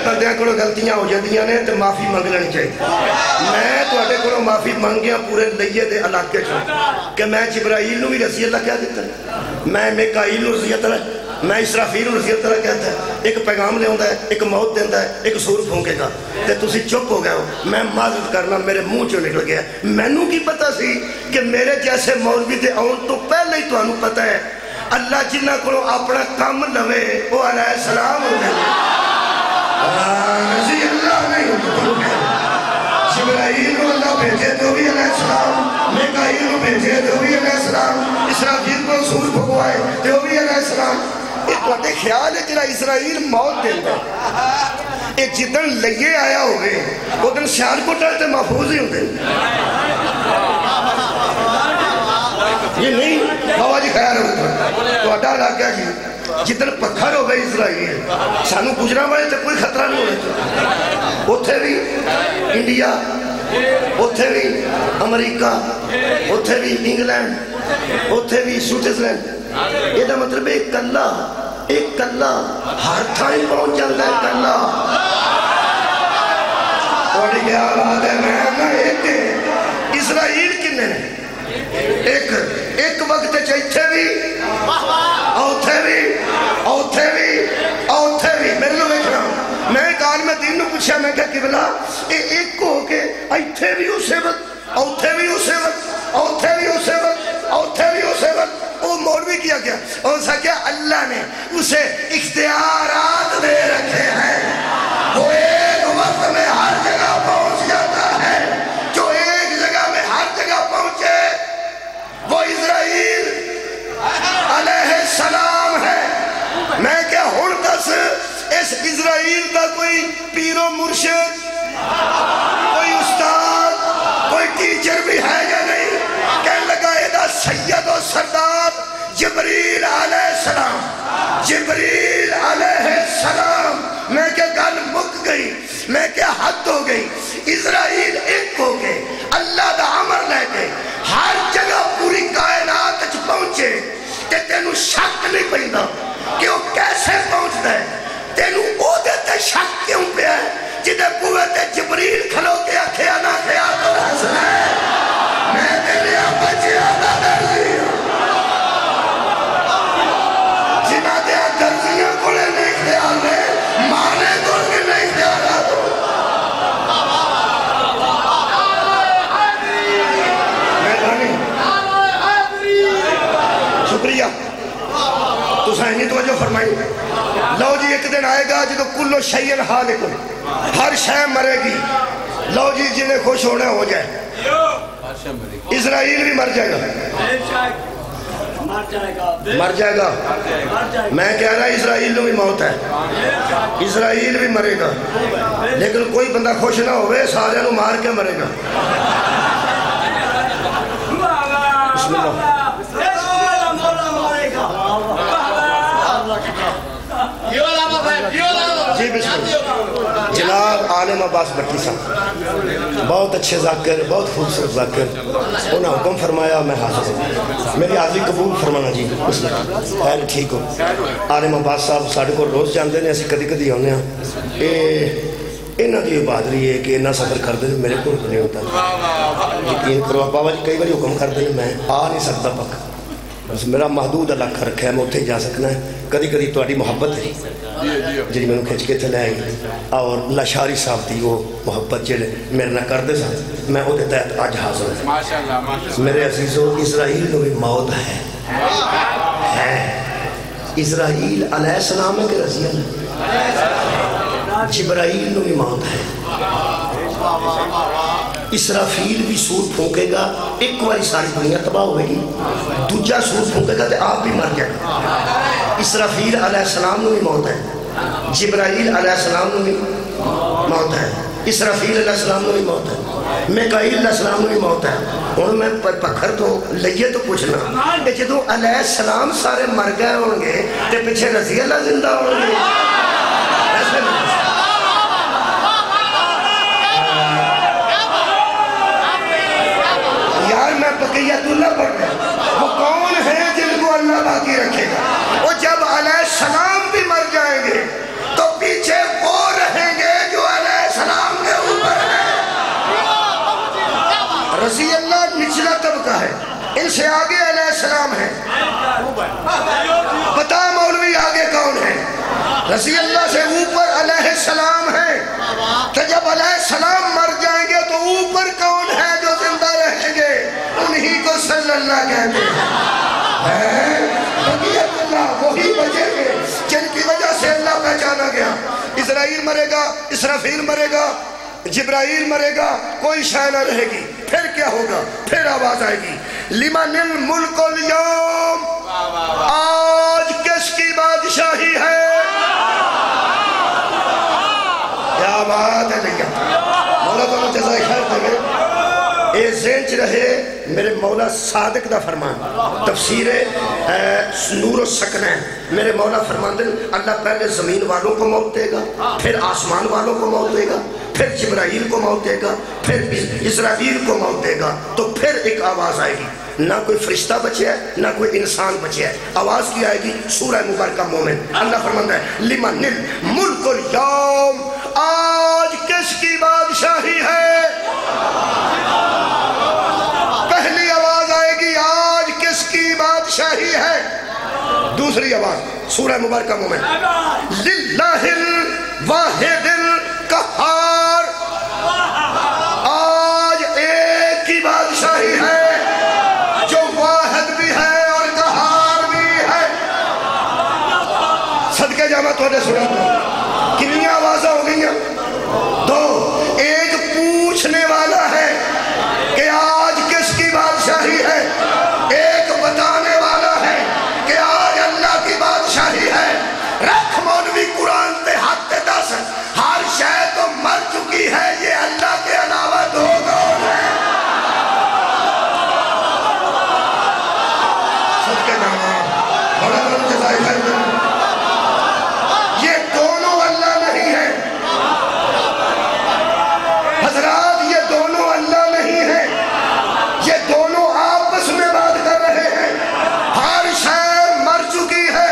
بندیاں کو غلطیاں ہو جاندیاں نے تو معافی منگ لینی چاہیے۔ میں تواڈے کو معافی منگیا پورے لئیے دے علاقے چوں کہ میں جبرائیل نو بھی رضی اللہ کیا دیتا ہے، میں میکائیل نو رضی اللہ میں اسرافیل رضی اللہ تعالیٰ کہتا ہے ایک پیغام لے آتا ہے، ایک موت دیتا ہے، ایک سور پھونکے گا، تے تسی چپ ہو گئے ہو۔ میں معذرت کرنا میرے منہ چوں نکل گیا، مینوں کی پتہ سی کہ میرے جیسے مولوی دے آن تو پہلے ہی تانوں پتہ ہے اللہ جنہ کو اپنا کام لوے وہ علیہ السلام ہو گئے رضی اللہ نہیں ہوتا۔ جبرائیل کو اللہ بھیجے تو بھی علیہ السلام، میکائیل کو بھیجے تو بھی علیہ السلام، اسرافیل کو سور بھگوائے تو بھی علیہ السلام۔ ایک بڑے خیال ہے جنہا اسرائیل موت دیتا ہے، ایک جتن لئے آیا ہوئے وہ دن سیال کو ٹرتے محفوظ ہی ہوتے یہ نہیں بابا جی خیال ہوتا تو اڈا لاکھا جی جتن پکھر ہو گئی اسرائیل سانو گجرہ والے تے کوئی خطرہ نہیں ہوتا، اتھے بھی انڈیا، اتھے بھی امریکہ، اتھے بھی انگلینڈ، اتھے بھی سوئٹزرلینڈ، یہ دا مطلب ایک کلہ ہر تھائیں پہنچ جاتا ہے کلہ۔ اور کیا بات ہے میں ایک اسرائیل کنے ایک وقت چاہتے بھی اوتھے بھی میرے لوگ ایکھنا میں ایک عالم دین نے پوچھا میں کہا قبلہ ایک ہو کے ایتھے بھی اسے وقت اوتھے بھی اسے وقت اوتھے بھی اسے وقت اوتھے بھی اسے وقت وہ مولوی کیا کیا اور سا کیا اللہ نے اسے اختیارات دے رکھے ہیں، وہ ایک وقت میں ہر جگہ پہنچ جاتا ہے، جو ایک جگہ میں ہر جگہ پہنچے وہ اسرائیل علیہ السلام ہے۔ میں کیا ہون دس اس اسرائیل کا کوئی پیر و مرشد، کوئی استاد، کوئی ٹیچر بھی ہے یا نہیں؟ کہنے لگا ایدہ سید و سردار جبریل علیہ السلام، جبریل علیہ السلام۔ میں کیا گل مک گئی، میں کیا حد ہو گئی، اسرائیل ایک ہو گئے اللہ دا عمر لے گئے ہر جگہ پوری کائنات اچھ پہنچے کہ تینوں شک نہیں پہندا کہ وہ کیسے پہنچتا ہے، تینوں او دیتے شک کیوں پہ ہے جدے قوت جبریل کھلو کے اکھیا نہ کھیا تو حسن ہے میں دلیا بچیا نہ درزی جنہ دیا درزیاں کھلے نہیں خیال ہے مانے دور کے نہیں خیال ہے شکریہ تو سائنی توجہ فرمائی لو جی ایک دن آئے گا جدو کلو شیئن حالک ہر شے مرے گی، لو جی جنہیں خوش ہونے ہو جائے، اسرائیل بھی مر جائے گا، مر جائے گا، میں کہہ رہا اسرائیل بھی موت ہے، اسرائیل بھی مرے گا، لیکن کوئی بندہ خوش نہ ہوئے سارے نو مار کے مرے گا۔ بسم اللہ جی بسم اللہ جناب عالم عباس بٹی صاحب بہت اچھے ذاکر، بہت خوبصورت ذاکر، انہوں حکم فرمایا میں حاضر ہوں، میری حاضری قبول فرمانا جی بسم اللہ خیر ٹھیک ہو۔ عالم عباس صاحب ساڑھے کو روز جاندے نے ایسے کدی کدی ہونے ہیں انہاں کی بہادری ہے کہ انہاں سفر کر دے میرے کو نہیں ہوتا، یقین کرو بابا جی کئی باری حکم کر دے میں آ نہیں سکتا پک بس میرا محدود علاقہ رکھا ہے میں اتھے جا سکنا ہے، کدی کدی تواڈی محبت ہے جی میں کھچ کے تھے لے آئی اور لاشاری صاحب تھی وہ محبت جڑے میرے نہ کر دے ساتھ میں وہ دیتا ہے آج حاضر ہے۔ میرے عزیزوں اسرائیل کو بھی موت ہے اسرائیل علیہ السلام کے رضی اللہ، جبرائیل کو بھی موت ہے، اسرافیل بھی سور پھونکے گا ایک واری ساری دنیا تباہ ہوئے گی، دوجہ سور پھونکے گا تو آپ بھی مر جائے گا۔ اسرافیل علیہ السلام کو بھی موت ہے، جبرائیل علیہ السلام کو بھی موت ہے، اسرافیل علیہ السلام کو بھی موت ہے، میکائیل علیہ السلام کو بھی موت ہے۔ اور میں پکھر تو لئیے تو پوچھنا کہ جدو علیہ السلام سارے مر گئے ہوں گے تو پیچھے رضی اللہ زندہ ہوں گے، ایسے میں بقیت اللہ پڑھ وہ کون ہے جن کو اللہ باقی رکھے گا؟ وہ جب علیہ السلام بھی مر جائیں گے تو پیچھے وہ رہیں گے جو علیہ السلام کے اوپر ہے۔ رضی اللہ نچلا طبقہ ہے، ان سے آگے علیہ السلام ہے، بتا مولوی آگے رضی اللہ سے اوپر علیہ السلام ہے کہ جب علیہ السلام مر جائیں گے تو اوپر کون ہے جو زندہ رہیں گے؟ انہی کو صلی اللہ کہتے ہیں۔ بقیت اللہ وہی بچیں گے جن کی وجہ سے اللہ پہچانا گیا۔ اسرائیل مرے گا، اسرافیل مرے گا، جبرائیل مرے گا، کوئی شے نہ رہے گی۔ پھر کیا ہوگا؟ پھر آواز آئے گی لمن الملک اليوم، آج کس کی بادشاہی ہے؟ کیا بات ہے لیا مولا تو جزائے خیر دے اے ذہن چ رہے میرے مولا صادق دا فرمان تفسیر نور و سکنین۔ میرے مولا فرمان دن اللہ پہلے زمین والوں کو موت دے گا، پھر آسمان والوں کو موت دے گا، پھر جبرائیل کو موت دے گا، پھر اسرافیل کو موت دے گا، تو پھر ایک آواز آئے گی۔ نہ کوئی فرشتہ بچے ہے، نہ کوئی انسان بچے ہے۔ آواز کی آئے گی سورہ مبارکہ مومن۔ اللہ فرماتا ہے لمن الملک اليوم، آج کس کی بادشاہی ہے؟ پہلی آواز آئے گی آج کس کی بادشاہی ہے؟ دوسری آواز سورہ مبارکہ مومن للہ الواحد القہار، آج ایک کی بادشاہی ہے جو واحد بھی ہے اور قہار بھی ہے۔ صدقے جامع تو نے سنا کنی آوازیں ہو گئی ہیں؟ دو۔ ایک پوچھنے والا ہے کہ آج کس کی بادشاہی ہے، ایک بتانے والا ہے کہ آج اللہ کی بادشاہی ہے۔ رکھ مولوی قرآن تے ہاتھ تے دس، ہر شے تو مر چکی ہے، یہ اللہ کے علاوہ دو کون ہے؟ صدقے جامع بڑا بڑا جزائے خیر دے، یہ دونوں اللہ نہیں ہے حضرات، یہ دونوں اللہ نہیں ہے، یہ دونوں آپس میں بات کر رہے ہیں۔ ہر شے مر چکی ہے،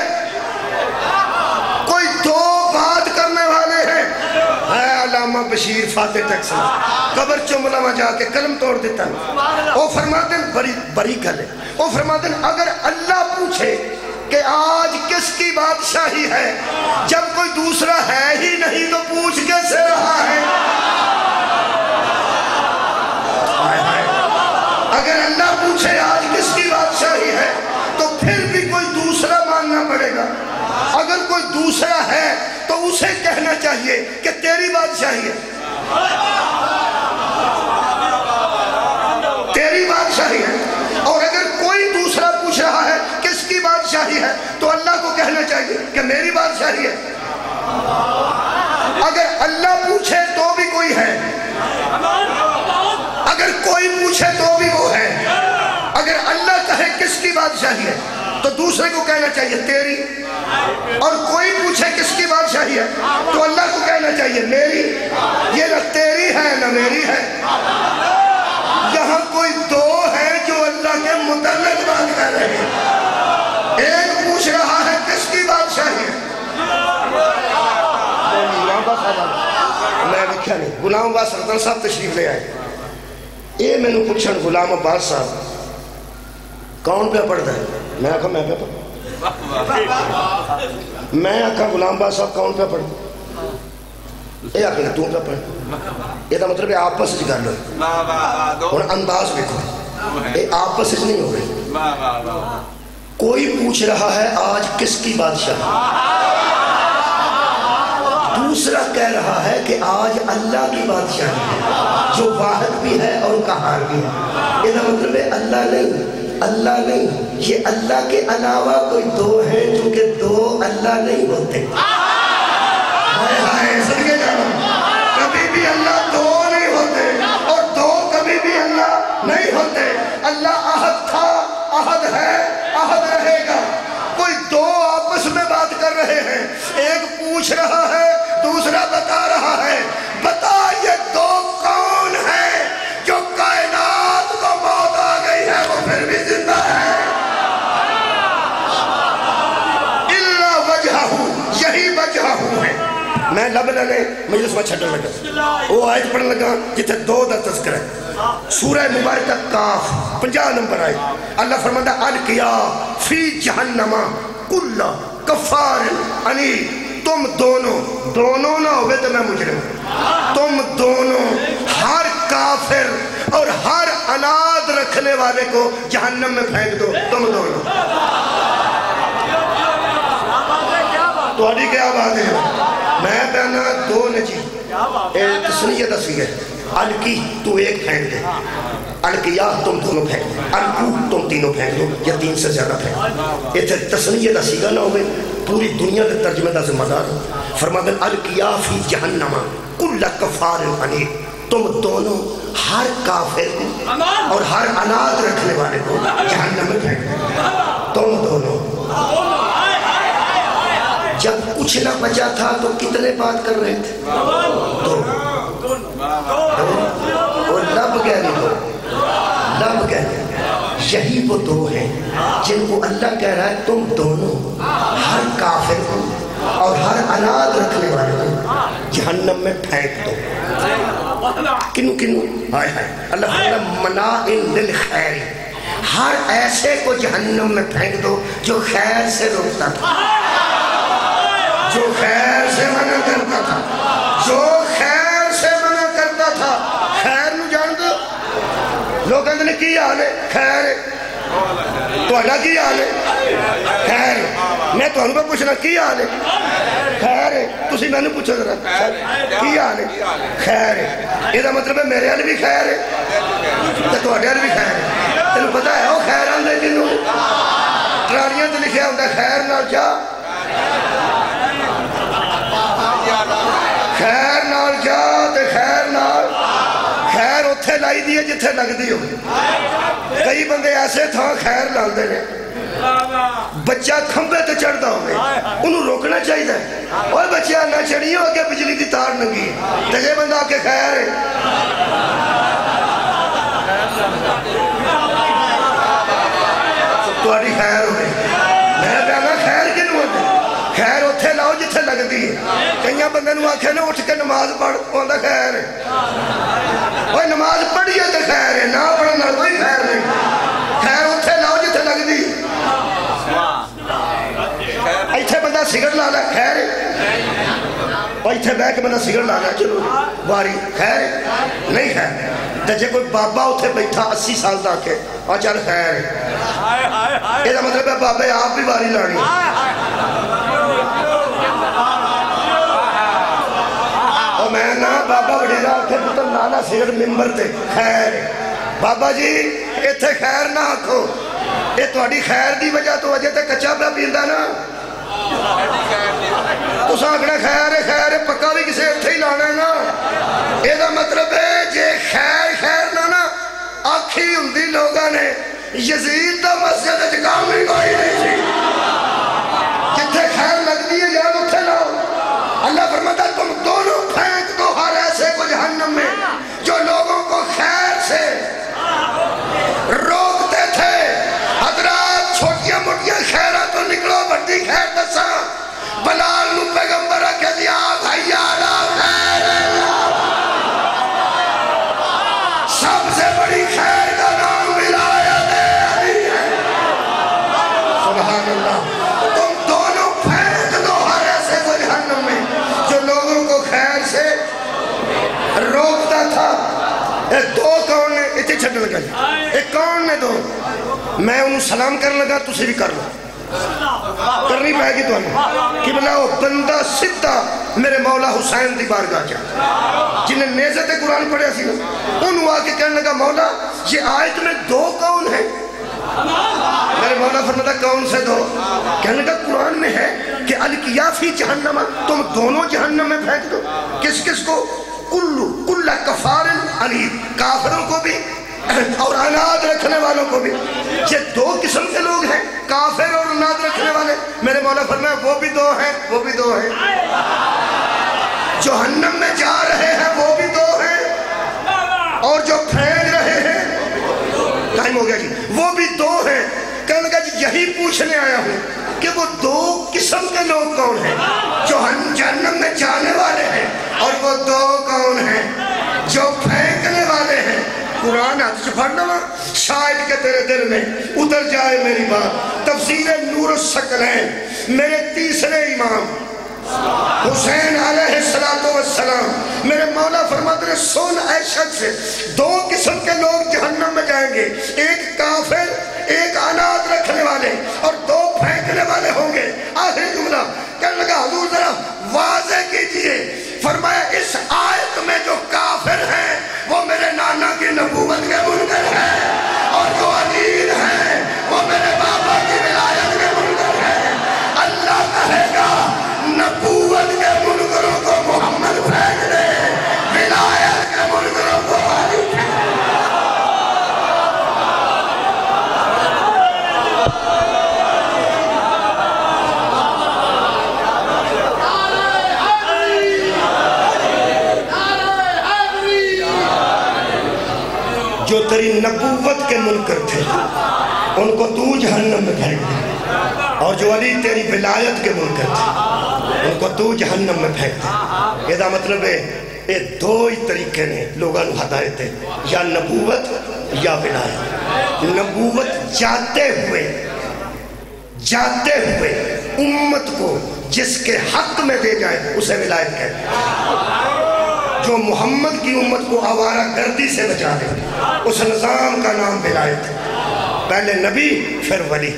کوئی دو بات کرنے والے ہیں۔ ہے علامہ بشیر فاتح ٹیکسن قبر چملہ جا کے قلم توڑ دیتا ہے۔ وہ فرماتے ہیں بڑی گل ہے، وہ فرماتے ہیں اگر اللہ پوچھے کہ آج کس کی بادشاہی ہے، جب کوئی دوسرا ہے ہی نہیں تو پوچھ کیسے رہا ہے؟ اگر اللہ پوچھے آج کس کی بادشاہی ہے تو پھر بھی کوئی دوسرا ماننا پڑے گا۔ اگر کوئی دوسرا ہے تو اسے کہنا چاہیے کہ تیری بادشاہی ہے، تیری بادشاہی ہے۔ اور اگر کوئی دوسرا پوچھ رہا ہے کس کی بادشاہی ہے تو اللہ کو کہنا چاہیے کہ میری بادشاہی ہے۔ اگر اللہ پوچھے تو بھی کوئی ہے، اگر کوئی پوچھے تو بھی وہ ہے۔ اگر اللہ کہے کس کی بادشاہی ہے تو دوسرے کو کہنا چاہیے تیری، اور کوئی پوچھے کس کی بادشاہی ہے تو اللہ کو کہنا چاہیے میری۔ یہ نہ تیری ہے نہ میری ہے، یہاں کوئی دو ہے جو اللہ کے متعلق بات کر رہے ہیں۔ ایک پوچھ رہا ہے کس کی بادشاہی ہے، میں لکھا نہیں، غلام عباس رضا صاحب تشریف لے آئے۔ یہ میں نے پوچھن غلام عباس صاحب کون پہ پڑھتا ہے؟ میں آکھا میں پہ پڑھتا، میں آکھا غلام عباس صاحب کون پہ پڑھتا؟ یہ آکھا تو پہ پڑھتا، یہ دا مطلب ہے آپس سے کر لو۔ اور انداز دیکھو، یہ آپس سے نہیں ہو رہے۔ کوئی پوچھ رہا ہے آج کس کی بادشاہ، دوسرا کہہ رہا ہے کہ آج اللہ کی بادشاہی ہے جو واحد بھی ہے اور قہار بھی ہے۔ یہ مطلب ہے اللہ نہیں، اللہ نہیں، یہ اللہ کے علاوہ کوئی دو ہیں چونکہ دو اللہ نہیں ہوتے۔ صدقے جانا کبھی بھی اللہ دو نہیں ہوتے اور دو کبھی بھی اللہ نہیں ہوتے۔ اللہ احد تھا، احد ہے، احد رہے گا۔ کوئی دو آپس میں بات کر رہے ہیں، ایک پوچھ رہا ہے دوسرا بتا رہا ہے۔ بتا یہ دو کون ہے جو کائنات کو موت آ گئی ہے وہ پھر بھی زندہ ہے؟ اللہ وجہہ، یہی وجہہ ہے۔ میں لب لنے مجلس میں چھٹن لگا، وہ آیت پڑھنے لگا جتنے دو دا تذکرہ ہے، سورہ مبارکہ کاف 50 نمبر آیت۔ اللہ فرماتا القیا فی جہنم کل کفار عنید، تم دونوں نہ ہوئے تو میں مجرم، تم دونوں ہر کافر اور ہر اناد رکھنے والے کو جہنم میں پھینک دو، تم دونوں۔ تو آڈی کیا بات ہے؟ میں پہنا دو نجی تسنیہ دسی ہے، الکی تو ایک پھینک دے، الکیا تم دونوں پھینک دو، الکو تم تینوں پھینک دو یا تین سے زیادہ پھینک دو۔ یہ تسنیہ دسی گا نہ ہوئے پوری دنیا کے ترجمے دا ذمہ دار فرماتے ہیں الکیا فی جہنم کل کفار عنید، تم دونوں ہر کافر کو اور ہر اناد رکھنے والے کو جہنم میں پھینک دو، تم دونوں۔ جب کچھ نہ بچا تھا تو کتنے بات کر رہے تھے؟ دو، اور لب گہری دو، لب گہری، یہی وہ دو ہیں جن کو اللہ کہہ رہا ہے تم دونوں ہر کافر کو اور ہر اناد رکھنے والے کو جہنم میں پھینک دو۔ کنو ہائے ہائے، اللہ فرماتا ہے مناعن للخیر، ہر ایسے کو جہنم میں پھینک دو جو خیر سے روکتا تھا، جو خیر سے منع کرتا تھا، جو خیر سے منع کرتا تھا۔ خیر نو جان دو، لوگ اندر نے کی حال ہے؟ خیر ہے تو اللہ کی حال ہے؟ خیر ہے۔ میں تو انہوں پوچھنا کی حال ہے؟ خیر ہے۔ تسی میں نے پوچھا ذرا کی حال ہے؟ خیر ہے۔ یہ مطلب ہے میرے حال بھی خیر ہے تو اڈے حال بھی خیر ہے۔ تینوں پتا ہے وہ خیر آندے جنہوں ٹرالیاں تو لکھیا ہوتا ہے خیر نال جا، خیر نال جا تے خیر نال، خیر اتھے لائی دیئے جتھے لگ دی ہو۔ کئی بندے ایسے تھا خیر لال دے نے، بچہ کھمبے تے چڑھ دا ہوئے انہوں روکنا چاہیے تھا، اوہ بچہ نہ چڑھی ہو کہ بجلی دی تار نگی تے یہ بندہ آکے خیر ہے۔ تو آڑی خیر ہوئے، میں کہنا خیر کنو ہوتے؟ خیر اتھے لاؤ جتھے لگ دی ہے۔ کئیاں بندے نو آکھے نا اٹھ کے نماز پڑھ، وہاں دا خیر ہے۔ وہ نماز پڑھیے تو خیر ہے، نہ پڑھنا کوئی خیر نہیں۔ خیر اتھے لاؤ جتھے لگ دی۔ ایتھے بندہ سگڑ لانا خیر ہے، اور ایتھے بے کے بندہ سگڑ لانا چلو باری خیر ہے، نہیں خیر۔ جے کوئی بابا اتھے بیٹھا 80 سال دا کے اور چل خیر ہے، یہ مطلب ہے بابے آپ بھی باری لانی۔ اور میں نا بابا وڈیرا آکھے پتر نانا سگڑ ممبر تے خیر ہے۔ بابا جی ایتھے خیر نہ آکھو، یہ تہاڈی خیر دی وجہ تو وجہ تے کچا پہ پیندا نا، تو ساکھنا خیر ہے پکا بھی کسے ایتھے ہی لانا ہے نا۔ یہ مطلب ہے جے خیر نا آکھی ہوندی لوگاں نے یزید دا مسجد اجکام ہی کوئی نہیں تھی، جتھے خیر لگ دی ہے یاد اتھے لاؤ۔ اللہ فرماتا ہے تم دونوں پھینک دو ہر ایسے کو جہنم میں جو لوگوں کو خیر سے روکتے تھے۔ حضرات چھوٹیاں موٹیاں خیرات تو نکلو، بڑی خیر دسا بلال نو پیغمبر کے دیا بھائیانا خیر اللہ، سب سے بڑی خیر کا نام ولایت علی ہے۔ سبحان اللہ۔ تم دونوں پھینک دو ہر ایسے کو جہنم میں جو لوگوں کو خیر سے روکتا تھا۔ دو کون نے اتنے چھڑنے لگا جی، ایک کون نے دو، میں انہوں سلام کرنے لگا تو سے بھی کر لوں، کرنی پائے گی تو ہمیں کہ بلاؤ بندہ سدھا میرے مولا حسین دی بارگاہ جا، جنہیں نیزت قرآن پڑھے سی انہوں آکے کہنے لگا مولا یہ آیت میں دو کون ہیں؟ میرے مولا فرماتا کون سے دو؟ کہنے لگا قرآن میں ہے کہ الکیا فی جہنم، تم دونوں جہنم میں پھینک دو۔ کس کس کو؟ کل کفار عنید، کافروں کو بھی اور اناد رکھنے والوں کو بھی۔ یہ دو قسم کے لوگ ہیں، کافر اور اناد رکھنے والے۔ میرے مولا فرمایا وہ بھی دو ہیں، وہ بھی دو ہیں، جہنم میں جا رہے ہیں وہ بھی دو ہیں، اور جو پھینک رہے ہیں ٹائم ہو گیا جی وہ بھی دو ہیں۔ کہنے لگا جی یہی پوچھنے آیا ہوں کہ وہ دو قسم کے لوگ کون ہیں جو جہنم میں جانے والے ہیں، اور وہ دو کون ہیں جو پھینکنے والے ہیں۔ قرآن ہاتھ سے پڑھنا شاید کہ تیرے دل میں اتر جائے میری بات۔ تفسیر نور الثقلین میرے تیسرے امام حسین علیہ السلام، میرے مولا فرماتے ہیں سن اے شخص، دو قسم کے لوگ جہنم میں جائیں گے، ایک کافر، ایک اناج رکھنے والے، اور دو پھینکنے والے ہوں گے۔ آخری جملہ کہنے لگا حضور ذرا واضح کیجئے، فرمایا اس آیت میں جو کافر ہیں وہ میرے نانا کی نبوت کے منکر ہیں، اور جو علیل ہیں وہ میرے بابا کی ولایت کے منکر ہیں۔ اللہ کہے گا نبوت کے منکروں کو محمد پھینک دے، ولایت کے منکروں کو علی پھینک دے۔ جو تیری نبوت کے منکر تھے ان کو تو جہنم میں پھینک دے، اور جو علی تیری ولایت کے منکر تھے ان کو تو جہنم میں پھینک دے۔ یہ دا مطلب ہے یہ دو ہی طریقے نے لوگوں نے ہدایت ہے، یا نبوت یا ولایت۔ نبوت جاتے ہوئے امت کو جس کے حق میں دے جائے اسے ولایت کہتے ہیں۔ جو محمد کی امت کو آوارہ گردی سے بچا دے اس نظام کا نام ولایت ہے۔ پہلے نبی پھر ولی،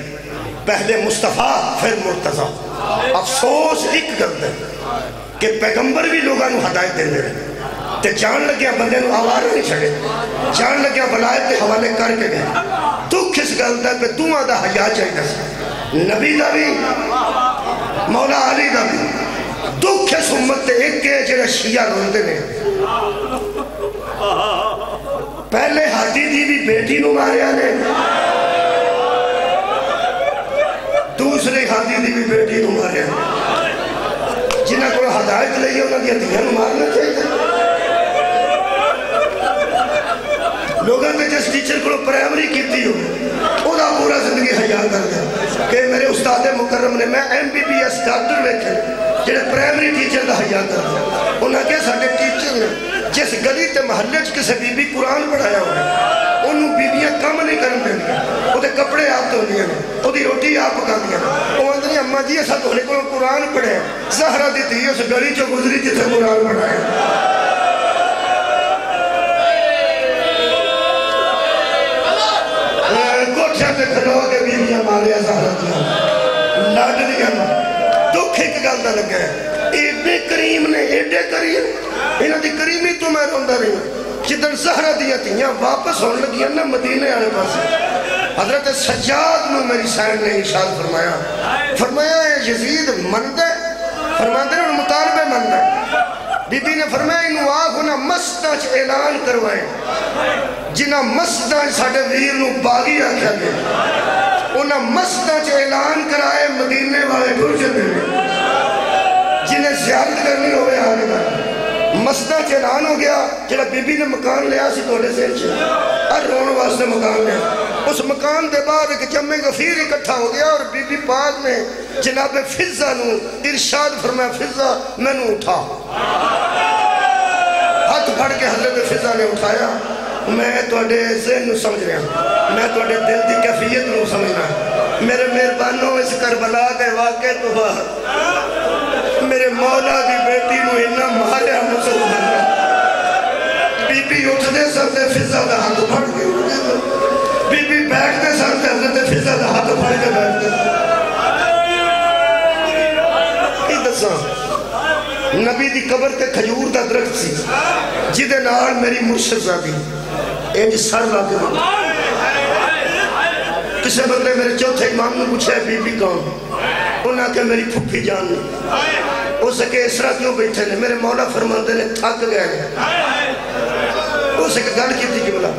پہلے مصطفیٰ پھر مرتضیٰ۔ افسوس ایک گل ہے کہ پیغمبر بھی لوگوں نے ہدایت دے رہے تے جان لگیا بندے نو آوارہ نہیں چھڑے، جان لگیا ولایت کے حوالے کر کے گئے۔ دکھ اس گل دا پہ دعا دا حیا چاہیے سی، نبی دا بھی مولا علی دا بھی۔ دکھ اس امت تے ایک ہے جنہیں شیعہ روندے نے، پہلے ہادی دی بھی بیٹی نو ماریا نے، دوسرے ہادی دی بھی بیٹی نو ماریا نے۔ جنہیں کو ہدایت لئی انہوں نے ہتھیار نو مارنا چاہیے۔ لوگوں نے جس ٹیچر کو پرائمری کیتی ہو وہ دا پورا زندگی حیا کر دیا کہ میرے استاد مکرم نے میں MBBS ڈاکٹر ویکھے جنہیں پرائمری ٹیچر دا حیا کر دیا۔ انہوں نے کہا ساڑھے ٹیچر نے جس گلی تے محلے کسے بی بی قرآن پڑھایا ہوگا انہوں بیبیاں کم نہیں کرن دیں، وہ دے کپڑے آپ تو ہوندیاں نے، وہ دی روٹی آپ پکا دیا نے۔ وہ اندر اماں جی ایسا تو کو قرآن پڑھے، زہرہ دی تھی اس گلی چو گزری جتے قرآن پڑھایا۔ کوٹھے تے کھلو کے بیبیاں ماریا زہرہ دیا لڑ دیا نا۔ دکھ ایک گل دا لگا ہے، ایڈے کریم نے ایڈے کریم، انہاں دی کریمی تو میں روندہ رہی ہوں۔ جدن زہرہ دیا تھیاں واپس ہونے لگیاں نا مدینے آنے پاس، حضرت سجاد نو میری سائن نے ارشاد فرمایا ہے یزید مندے، فرماندے نے مطالبے مندے۔ بی بی نے فرمایا انہوں آخونا مسجدہ چ اعلان کروائے، جنہاں مسجدہ ساڑھے ویر نو باغی آکھا گئے، انہاں مسجدہ چ اعلان کرائے مدینے والے برجن میں، جنہیں زیارت کرنی ہوئے آنے گا۔ مسجدہ چ اعلان ہو گیا، جنہاں بی بی نے مکان لیا سی توڑے سے ہر رونے واسطے مکان لیا۔ اس مکان دے بعد ایک جمع غفیر اکٹھا ہو گیا اور بی بی پاک نے جناب فضہ نو ارشاد فرمایا فضہ میں نو اٹھا۔ ہاتھ پھڑ کے حضرت فضہ نے اٹھایا، میں توڑے ذہن نو سمجھ رہا ہوں، میں توڑے دل دی کیفیت نو سمجھنا ہے۔ میرے مہربانوں اس کربلا کے واقعے تو بعد میرے مولا دی بیٹی نو انہا ماریا مسلمان بی بی اٹھ دے سب دے فضہ دا ہاتھ پھڑ کے اٹھ دے، بی بی بیٹھ دے سب دے حضرت فضہ دا ہاتھ پھڑ کے بیٹھ دے۔ نبی دی قبر تے کھجور دا درخت سی جدے نال میری مرشد زادی انج سر لاتے ہوئے۔ کسے بندے میرے چوتھے امام نے پوچھا ہے بی بی کون؟ انہاں کہ میری پھپھی جان نہیں۔ اسے کہ اس طرح کیوں بیٹھے نے؟ میرے مولا فرماندے نے تھک گئے ہیں۔ اسے کہ گل کی تھی کہ بلا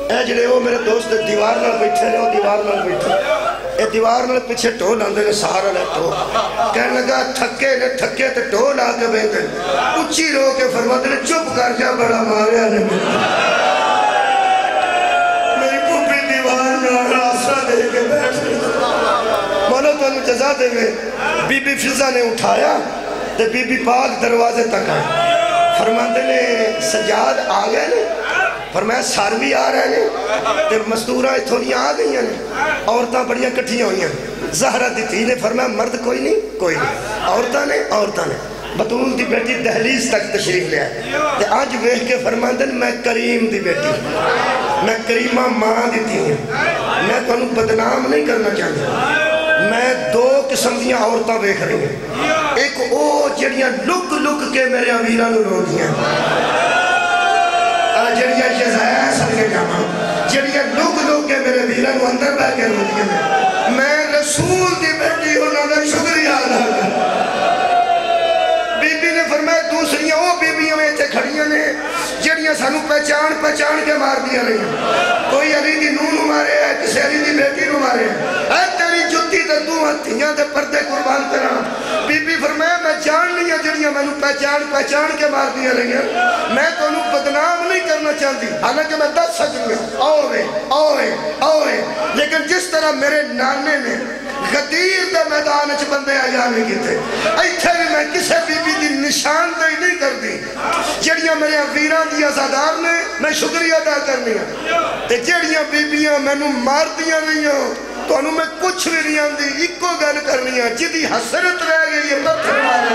اے جڑے وہ میرے دوست دیوار نال بیٹھے نے، وہ دیوار نال بیٹھے اے دیوار نال پیچھے ٹول آندے نے سہارا لے تو کہنے لگا تھکے نے تھکے تے ٹول آ کے بیٹھے اچھی رو کے فرماتے نے چپ کر جا بڑا ماریا نے میری پھوپھی دیوار نال آسرا دے کے بیٹھے۔ مولا تو انہوں جزا دے گئے۔ بی بی فضہ نے اٹھایا تے بی بی پاک دروازے تک آئے، فرماتے نے سجاد آ گئے نے؟ فرمایا سار بھی آ رہے ہیں تے مستورہ تھوڑیاں آ گئی ہیں عورتاں بڑیاں کٹھیاں ہوئی ہیں زہرہ دی تھی نے فرمایا مرد کوئی نہیں عورتاں نے بطول دی بیٹی دہلیز تک تشریف لیا تے آج ویکھ کے فرماندن میں کریم دی بیٹی میں کریمہ ماں دیتی ہوں میں تو انہوں بدنام نہیں کرنا چاہتا میں دو قسم دیاں عورتاں ویکھ رہی ہیں ایک او جڑیاں لک کے میرے امیران رو دیاں جڑیاں جزائے سر کے جامعہ جڑیاں لک کے میرے امیران اندر بہ کے رو دیاں میں رسول دی بیٹی انہوں نے شکریہ ادا کر فرمایا دوسریاں وہ بیبیاں میں اتھے کھڑیاں نے جڑیاں سانو پہچان کے مار دیا رہی ہیں کوئی علی دی نونو مارے ہے کسی علی دی بیٹی نو مارے ہے اے تیری جتی تے دو ہتھیاں تے پردے قربان کرا بی بی فرمایا میں جان لیا جڑیاں میں پہچان کے مار دیا رہی ہیں میں تو انہوں بدنام نہیں کرنا چاہتی حالانکہ میں 10 سکریاں اوے لیکن جس طرح میرے نانے نے غدیر دے میدان اچھ بندے آجانے کی تھے ایتھے بھی میں کسے بی بی دی نشان دے نہیں کر دی جڑیاں میرے ویران دی ازادار نے میں شکریہ ادا کرنی ہیں تے جڑیاں بی بیاں میں نو مار دیا نہیں ہوں تو انہوں میں کچھ بھی نہیں آندی ایک کو گل کرنی ہے جدی حسرت رہ گئی ہے پتھر مارے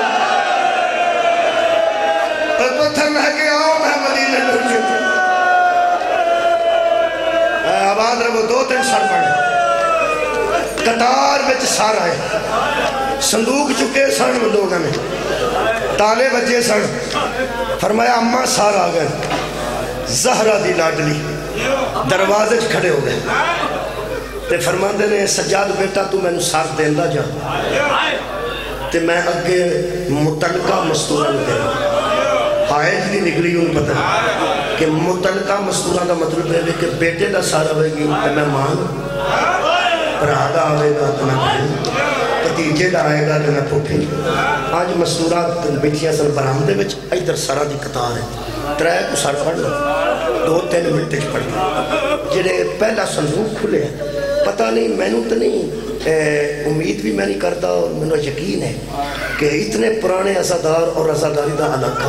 پتھر رہ کے آؤ میں مدینہ پہنچے تھے آباد رہو 2-3 سر پڑھے قطار بچ سار آئے صندوق چکے سن لوگوں نے تالے بجے سن فرمایا اماں سار آ گئے زہرہ دی لاڈلی دروازے کھڑے ہو گئے تے فرماندے نے سجاد بیٹا تو میں نو سار دیندہ جا تے میں اگے متعلقہ مستورہ دے حائج بھی نکلی ان پتہ کہ متعلقہ مستورہ کا مطلب ہے کہ بیٹے دا سارا ہوئے گی تے میں مان راگا آئے گا تو میں بھائی پتیجے دا آئے گا تو میں پھوپھی آج مستورات بیٹھیاں سن برامدے بچ ایدر سارا دی قطار ہے 3 کو سار پڑھ لو 2-3 منٹ پڑھ لو جنہیں پہلا صندوق کھلے ہیں پتہ نہیں میں نو تو نہیں امید بھی میں نہیں کرتا اور میں نو یقین ہے کہ اتنے پرانے عزادار اور عزاداری دا علاقہ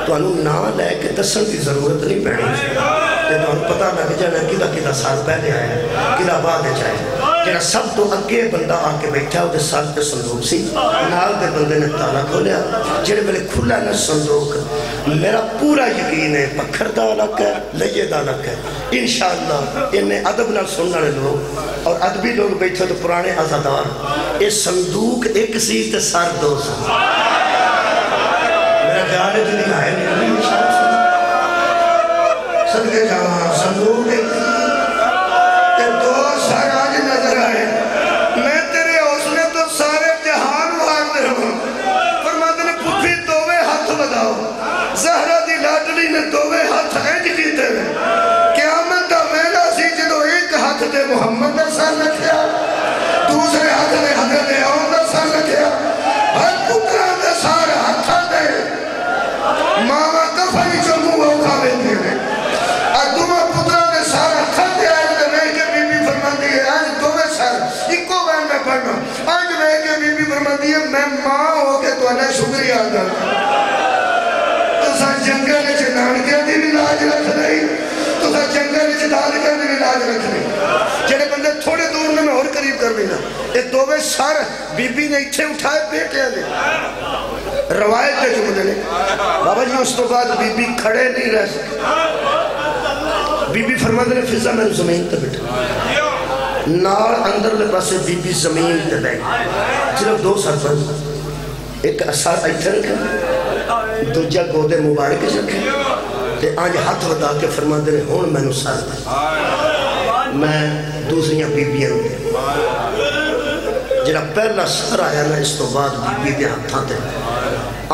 تو انہوں نا لے کے دسن کی ضرورت نہیں پڑھنی تو انہوں پتہ لگ جانا کدھا سال پہلے آئے کدھا بعد جائے جنہا سب تو اگے بندہ آ کے بیٹھا ہوتے سال پہ صندوق سی نال دے بندے نے تالا کھولیا جنہے میں نے کھلا نہ صندوق میرا پورا یقین ہے پکھر دا علاقہ ہے لئے دا علاقہ ہے انشاءاللہ انہیں عدب نہ سننے لوگ اور عدبی لوگ بیٹھے تو پرانے عزادار یہ صندوق ایک سی تے سار 2 سی میرا خیال ہے جنہی آئے نہیں انشاءاللہ صدقے جانا صندوق ایک تے 2 سار آج نظر آئے میں تیرے حوصلے تو سارے جہان وار دے ہوں فرماتے نے پھوپھی 2 ہاتھ بداؤ زہرہ دی لاڈلی نے 2 ہاتھ اینج کیتے ہیں قیامت دا ویلا سی جدو ایک ہاتھ دے محمد دا سر رکھیا دوسرے ہاتھ دے حضرت عون دا سر رکھیا ہر پترہ دے سارے ہاتھا دے ماما کفنی جو منہ اوکھا بیتے ہیں ادوما پترہ دے سارے ہاتھا دے آئے دے میں کے بی بی فرماتی ہے آج 2 سر ایکو بین میں پڑھنا آج میں کے بی بی فرماتی ہے میں ماں ہو کے تو انہیں شکریہ آدھا تو سا جنگل چنان کے دی بھی لاج رکھ رہی تو سا جنگل چدال کے بھی لاج رکھ رہی جنہیں بندے تھوڑے دور میں اور قریب کر لینا یہ 2 سر بی بی نے اتھے اٹھائے بیٹے آلے روایت دے جملے نے بابا جی اس تو بعد بی بی کھڑے نہیں رہ سکتے بی بی فرماتے نے فضا میں زمین تے بیٹھا نار اندر لے پاسے بی بی زمین تے بیٹھ صرف 2 سر پر ایک اثار ایتھے رکھے دوجہ گودے مبارک رکھے تے آج ہاتھ ودا کے فرماتے نے ہون میں نو سر دے میں دوسریاں بی بیاں دے جنہا پہلا سر آیا نا اس تو بعد بی بی دے ہاتھاں تے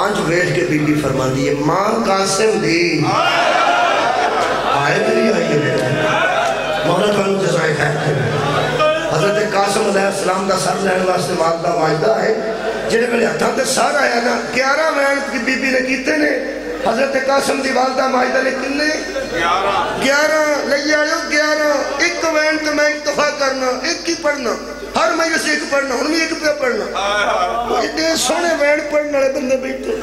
آنج ویٹ کے بی بی فرما دیئے ماں قاسم دی آئے میری آئیے میرے مولا کانو جزائے خیر حضرت قاسم علیہ السلام دا سر لہن واسطے والدہ واجدہ ہے جنہے میرے ہاتھاں تے سر آیا نا 11 وین کی بی بی نے کیتے نے حضرت قاسم دی والدہ واجدہ نے کنے 11 لئی آئے 11 ایک وین تو میں اکتفا کرنا ایک ہی پڑھنا ہر مجلس ایک پڑھنا ہوں بھی ایک پہ پڑھنا اتنے سونے وین پڑھنے والے بندے بیٹھے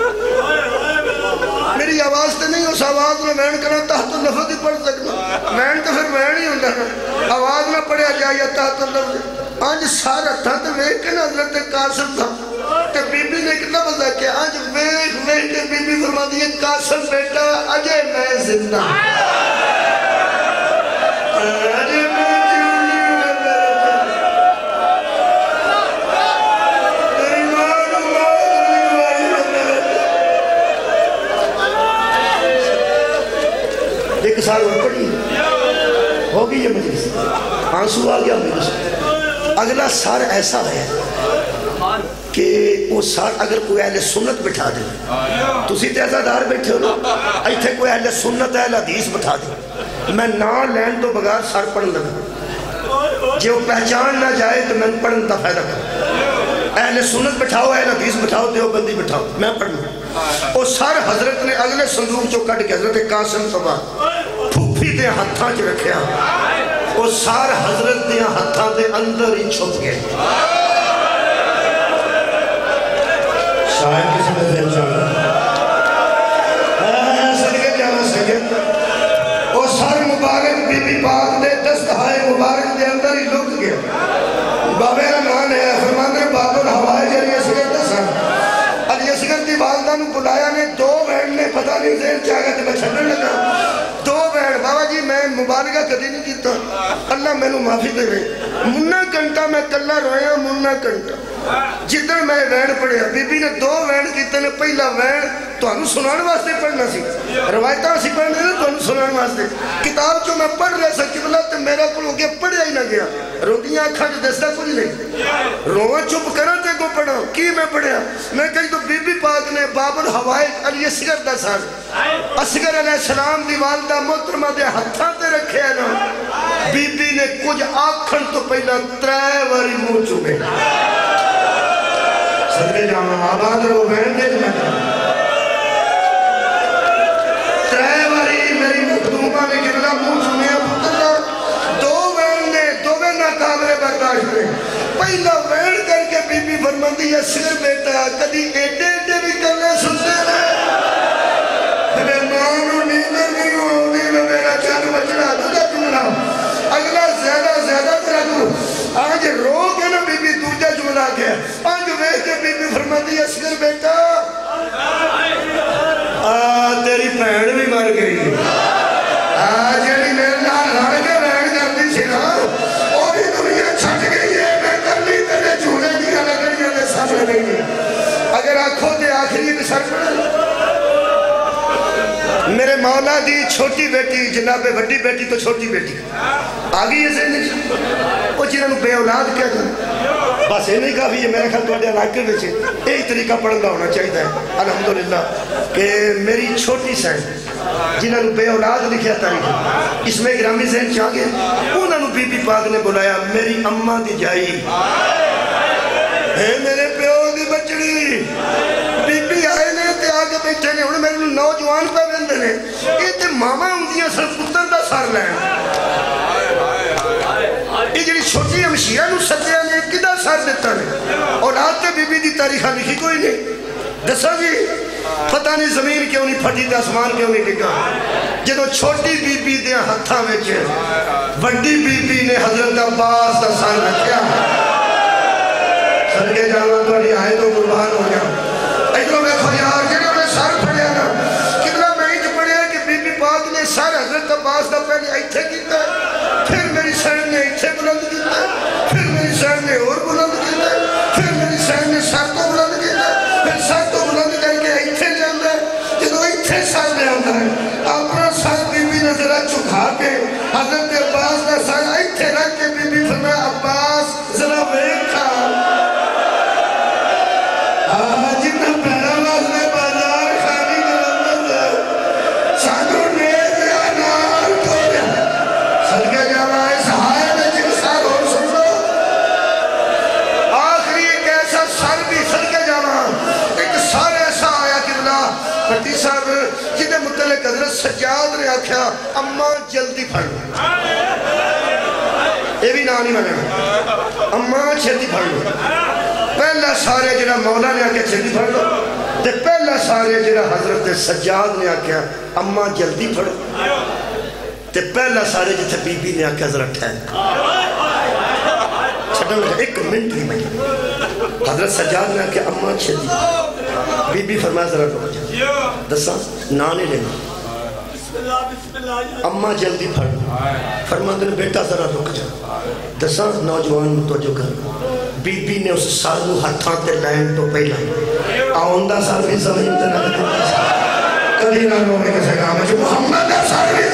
میری آواز تو نہیں اس آواز میں وین کرنا تحت اللفظ ہی پڑھ سکنا وین تو پھر وین ہی ہوتا ہے آواز نہ پڑھیا جائے یا تحت اللفظ آج سارا تھا تو ویک کے نا حضرت قاسم تھا کہ بی بی نے کتنا بتا کیا آج ویک ویک کے بی بی فرما دیئے قاسم بیٹا اجے میں زندہ اجے میں ایک سال اور پڑھی ہوگی یہ مجلس آنسو آ گیا میرے سے اگلا سال ایسا ہے کہ وہ سال اگر کوئی اہل سنت بٹھا دے تسی تیزادار بیٹھے ہو نا ایتھے کوئی اہل سنت اہل حدیث بٹھا دے میں نا لین تو بغیر سار پڑھن لگا جو پہچان نہ جائے تو میں پڑھن دا فائدہ کروں اہل سنت بٹھاؤ اہل حدیث بٹھاؤ دیوبندی بٹھاؤ میں پڑھنا وہ سار حضرت نے اگلے صندوق جو کٹ کے حضرت قاسم صبح پھوپھی دے ہتھاں چ رکھیا وہ سار حضرت دے ہتھاں دے اندر ہی چھپ گئے شاید کسی میں دل جانا صدقے جانا سید وہ سار مبارک بی بی پاک دے دستہائے مبارک دے اندر ہی لک گیا بابے رمان ہے فرمان رہے باب الحوائے جری اسگر دسان علی اسگر دی والدہ نو بلایا نے دو بہن نے پتہ نہیں زیر چاہا کہ میں چھڑنے لگا دو بہن بابا جی میں مبارکہ کدی نہیں کیتا اللہ میں نو معافی دے رہے منہ گھنٹہ میں کلہ رویا منہ گھنٹہ جدن میں وین پڑھیا بی بی نے دو وین کیتے نے پہلا وین تو انہوں سنان واسطے پڑھنا سی روایتاں سی پڑھنے نے تو انہوں سنان واسطے کتاب جو میں پڑھ رہا سا قبلہ تو میرا کل ہو گیا پڑھیا ہی نہ گیا روٹیاں کھا جو دستا کچھ نہیں روان چپ کرا تے کو پڑھا کی میں پڑھیا میں کہیں تو بی بی پاک نے باب الحوائج علی اسگر دا سال اسگر علیہ السلام دی والدہ محترمہ دے ہتھاں تے رکھے ہیں نا بی بی نے کچھ آکھن تو پہلا ترائے واری منہ چوبے صدقے جانا آباد رو بہن دے جمع ترائے واری میری مخدومہ نے قبلہ منہ چوبے دو بہن ناکامرے برداشت رہے پہلا وین کر کے بی بی فرماندی ہے سر بیٹا کدی ایڈے ایڈے بھی کرنے سنتے رہے میں مانو نیندر نہیں ہوگی میں میرا چاند بچڑا دودا جملہ اگلا زیادہ ترہ دو آج رو کے نا بی بی دوجہ جملہ گیا آج ویہ کے بی بی فرماندی ہے سر بیٹا تیری پہن بھی مر گئی آج یعنی میرے نال لڑ کے رہن کرتی سی نا اور ہی دنیا چھٹ گئی ہے میں کرنی تیرے جھولے دیا لگڑیاں نے سامنے نہیں اگر آنکھوں دے آخری بھی سر پڑھا میرے مولا دی چھوٹی بیٹی جناب وڈی بیٹی تو چھوٹی بیٹی آگئی ہے ذہن وہ جنہوں بے اولاد کیا جانا بس یہ نہیں کافی ہے میرے خیال تو علاقے میں ایک طریقہ پڑھنا ہونا چاہیے ہے الحمدللہ کہ میری چھوٹی سین جنہوں بے اولاد لکھیا تاریخ اس میں گرامی ذہن چاہ گئے انہوں بی بی پاک نے بلایا میری اممہ دی جائی اے میرے پیو دی بچڑی بی بی آئے نے تے آگے بیٹھے نے انہیں میرے نوجوان پہ بندے نے یہ تے ماما ہوندیاں سر پتر دا سار لین یہ جڑی چھوٹی ہمشیہ نو ستیہ نے کدھا سار دیتا نے اولاد تے بی بی دی تاریخہ لکھی کوئی نہیں دسا جی پتہ نہیں زمین کیوں نہیں پھٹی تے آسمان کیوں نہیں ٹکا جدو چھوٹی بی بی دے ہتھاں وچ وڈی بی بی نے حضرت عباس دا سار رکھیا صدقے جانا تو علی آئے تو قربان ہو گیا ایدروں میں خیار جنہوں نے سار پڑھیا نا قبلہ میں ہی پڑھیا کہ بی بی پاک نے سار حضرت عباس دا پہلے ایتھے کیتا ہے پھر میری سین نے ایتھے بلند کیتا ہے پھر میری سین نے اور بلند کیتا ہے پھر میری سین نے سار تو بلند کیتا ہے پھر سار تو بلند کر کے ایتھے جاندہ ہے جدو ایتھے سار لے آندہ ہے اپنا سار بی بی نے ذرا چکھا کے حضرت عباس نے سار ایتھے رکھ کے بی بی فرمایا عباس ذرا بیکھا جتنا پیرا واسنے بازار خانی کرندہ سانو نیز یا نار کو صدقہ جانا ہے سہائے میں جن سار ہو سن لو آخری ایک ایسا سار بھی صدقہ جانا ایک سار ایسا آیا قبلہ پھٹی صاحب جنہیں متعلق حضرت سجاد نے آکھیا اماں جلدی پھڑ یہ بھی نام نہیں مانا اماں چھتی پڑھ لو پہلا سارے جنہا مولا نے آکے چھتی پڑھ لو تے پہلا سارے جنہا حضرت سجاد نے آکے اماں جلدی پڑھو تے پہلا سارے جتھے بی بی نے آکے حضرت ٹھہر چھٹا لگا ایک منٹ نہیں میں حضرت سجاد نے آکے اماں چھتی بی بی فرمایا ذرا رک جا دساں نانے لینا اماں جلدی پڑھ فرماتے نے بیٹا ذرا رک جا دساں نوجوان تو جو کر بی بی نے اس سالو ہتھاں تے لائن تو پہلا آؤندہ سال بھی زمین تے نہ کبھی نہ رونے کے سکام جو محمد سال بھی